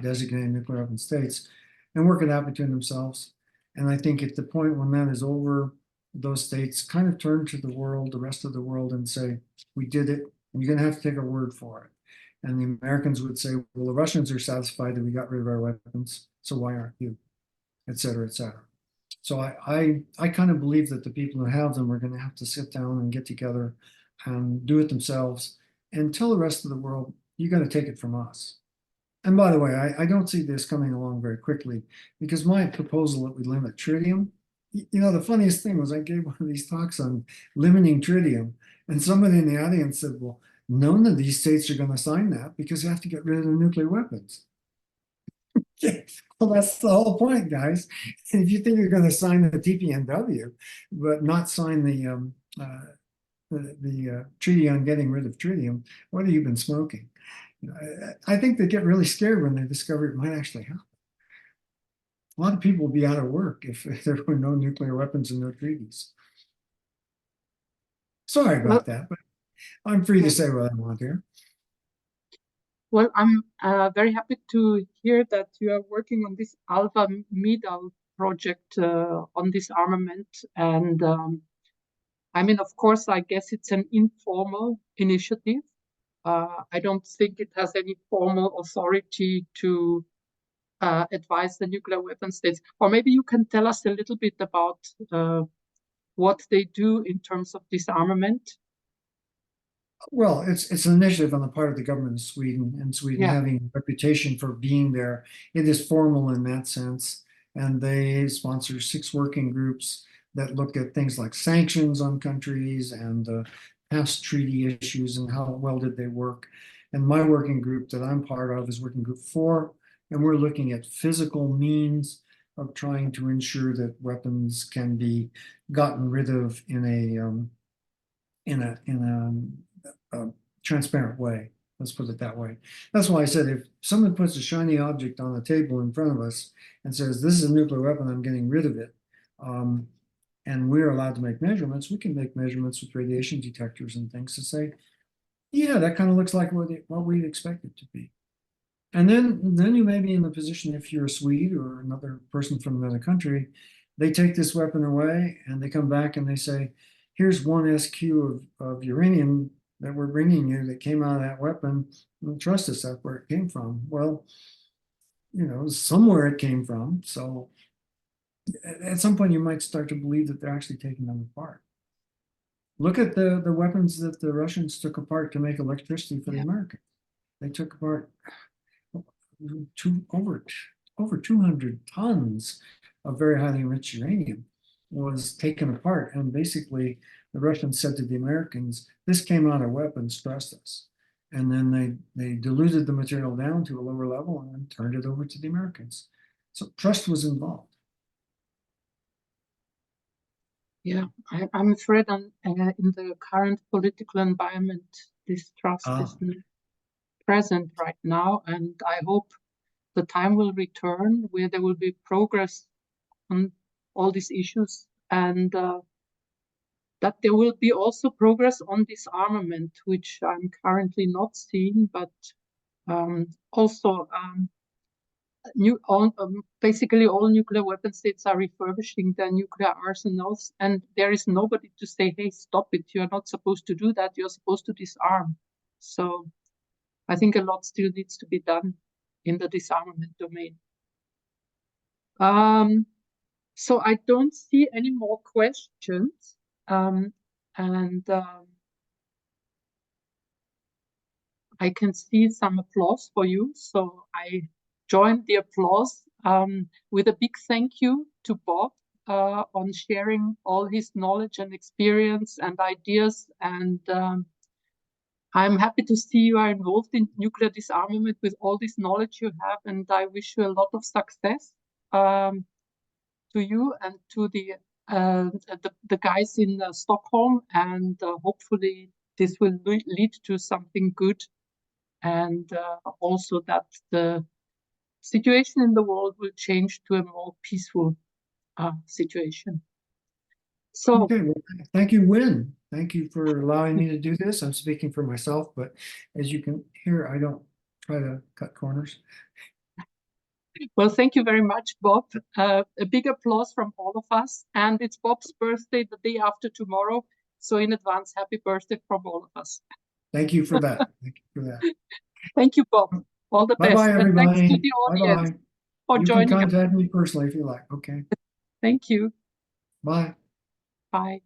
designated nuclear weapon states, and work it out between themselves. And I think at the point when that is over, those states kind of turn to the world, the rest of the world, and say, we did it, and you're going to have to take our word for it. And the Americans would say, well, the Russians are satisfied that we got rid of our weapons, so why aren't you? Et cetera, et cetera. So I kind of believe that the people who have them are going to have to sit down and get together and do it themselves and tell the rest of the world, you got to take it from us. And by the way, I don't see this coming along very quickly, because my proposal that we limit tritium, the funniest thing was I gave one of these talks on limiting tritium, and somebody in the audience said, well, none of these states are going to sign that because they have to get rid of their nuclear weapons. Well, that's the whole point, guys. If you think you're going to sign the TPNW, but not sign the treaty on getting rid of tritium, what have you been smoking? I think they get really scared when they discover it might actually happen. A lot of people will be out of work if there were no nuclear weapons and no treaties. Sorry about that, but I'm free to say what I want here. Well, I'm very happy to hear that you are working on this Alpha Medal project on disarmament. And I mean, of course, I guess it's an informal initiative. I don't think it has any formal authority to advise the nuclear weapon states. Or maybe you can tell us a little bit about what they do in terms of disarmament. Well, it's an initiative on the part of the government of Sweden, and Sweden having a reputation for being there. It is formal in that sense, and they sponsor 6 working groups that look at things like sanctions on countries and past treaty issues and how well did they work. And my working group that I'm part of is Working Group 4, and we're looking at physical means of trying to ensure that weapons can be gotten rid of in a transparent way. Let's put it that way. That's why I said if someone puts a shiny object on the table in front of us and says, this is a nuclear weapon, I'm getting rid of it, and we're allowed to make measurements, we can make measurements with radiation detectors and things to say, yeah, that kind of looks like what we expect it to be. And then you may be in the position, if you're a Swede or another person from another country, they take this weapon away and they come back and they say, here's 1 SQ of uranium that we're bringing you that came out of that weapon. And trust us, that's where it came from. Well, somewhere it came from. So at some point you might start to believe that they're actually taking them apart. Look at the weapons that the Russians took apart to make electricity for the Americans. They took apart over 200 tons of very highly enriched uranium was taken apart, and basically the Russians said to the Americans, this came out of weapons, trust us. And then they diluted the material down to a lower level and then turned it over to the Americans. So trust was involved. Yeah, I'm afraid in the current political environment, this trust is not present right now, and I hope the time will return where there will be progress on all these issues, and that there will be also progress on disarmament, which I'm currently not seeing, but also basically all nuclear weapon states are refurbishing their nuclear arsenals, and there is nobody to say, hey, stop it, you're not supposed to do that, you're supposed to disarm. So I think a lot still needs to be done in the disarmament domain. So I don't see any more questions. I can see some applause for you, so I joined the applause with a big thank you to Bob on sharing all his knowledge and experience and ideas. And I'm happy to see you are involved in nuclear disarmament with all this knowledge you have, and I wish you a lot of success to you and to the guys in Stockholm, and hopefully this will lead to something good, and also that the situation in the world will change to a more peaceful situation. So Okay, well, thank you, Win. Thank you for allowing me to do this. I'm speaking for myself, but as you can hear, I don't try to cut corners. well, thank you very much, Bob. A big applause from all of us. And it's Bob's birthday the day after tomorrow. So in advance, happy birthday from all of us. Thank you for that. Thank you for that. Thank you, Bob. All the best. Bye-bye, And thanks to everybody. the audience Bye-bye. for You can joining us. contact me personally if you like. Okay, Thank you. bye. Bye.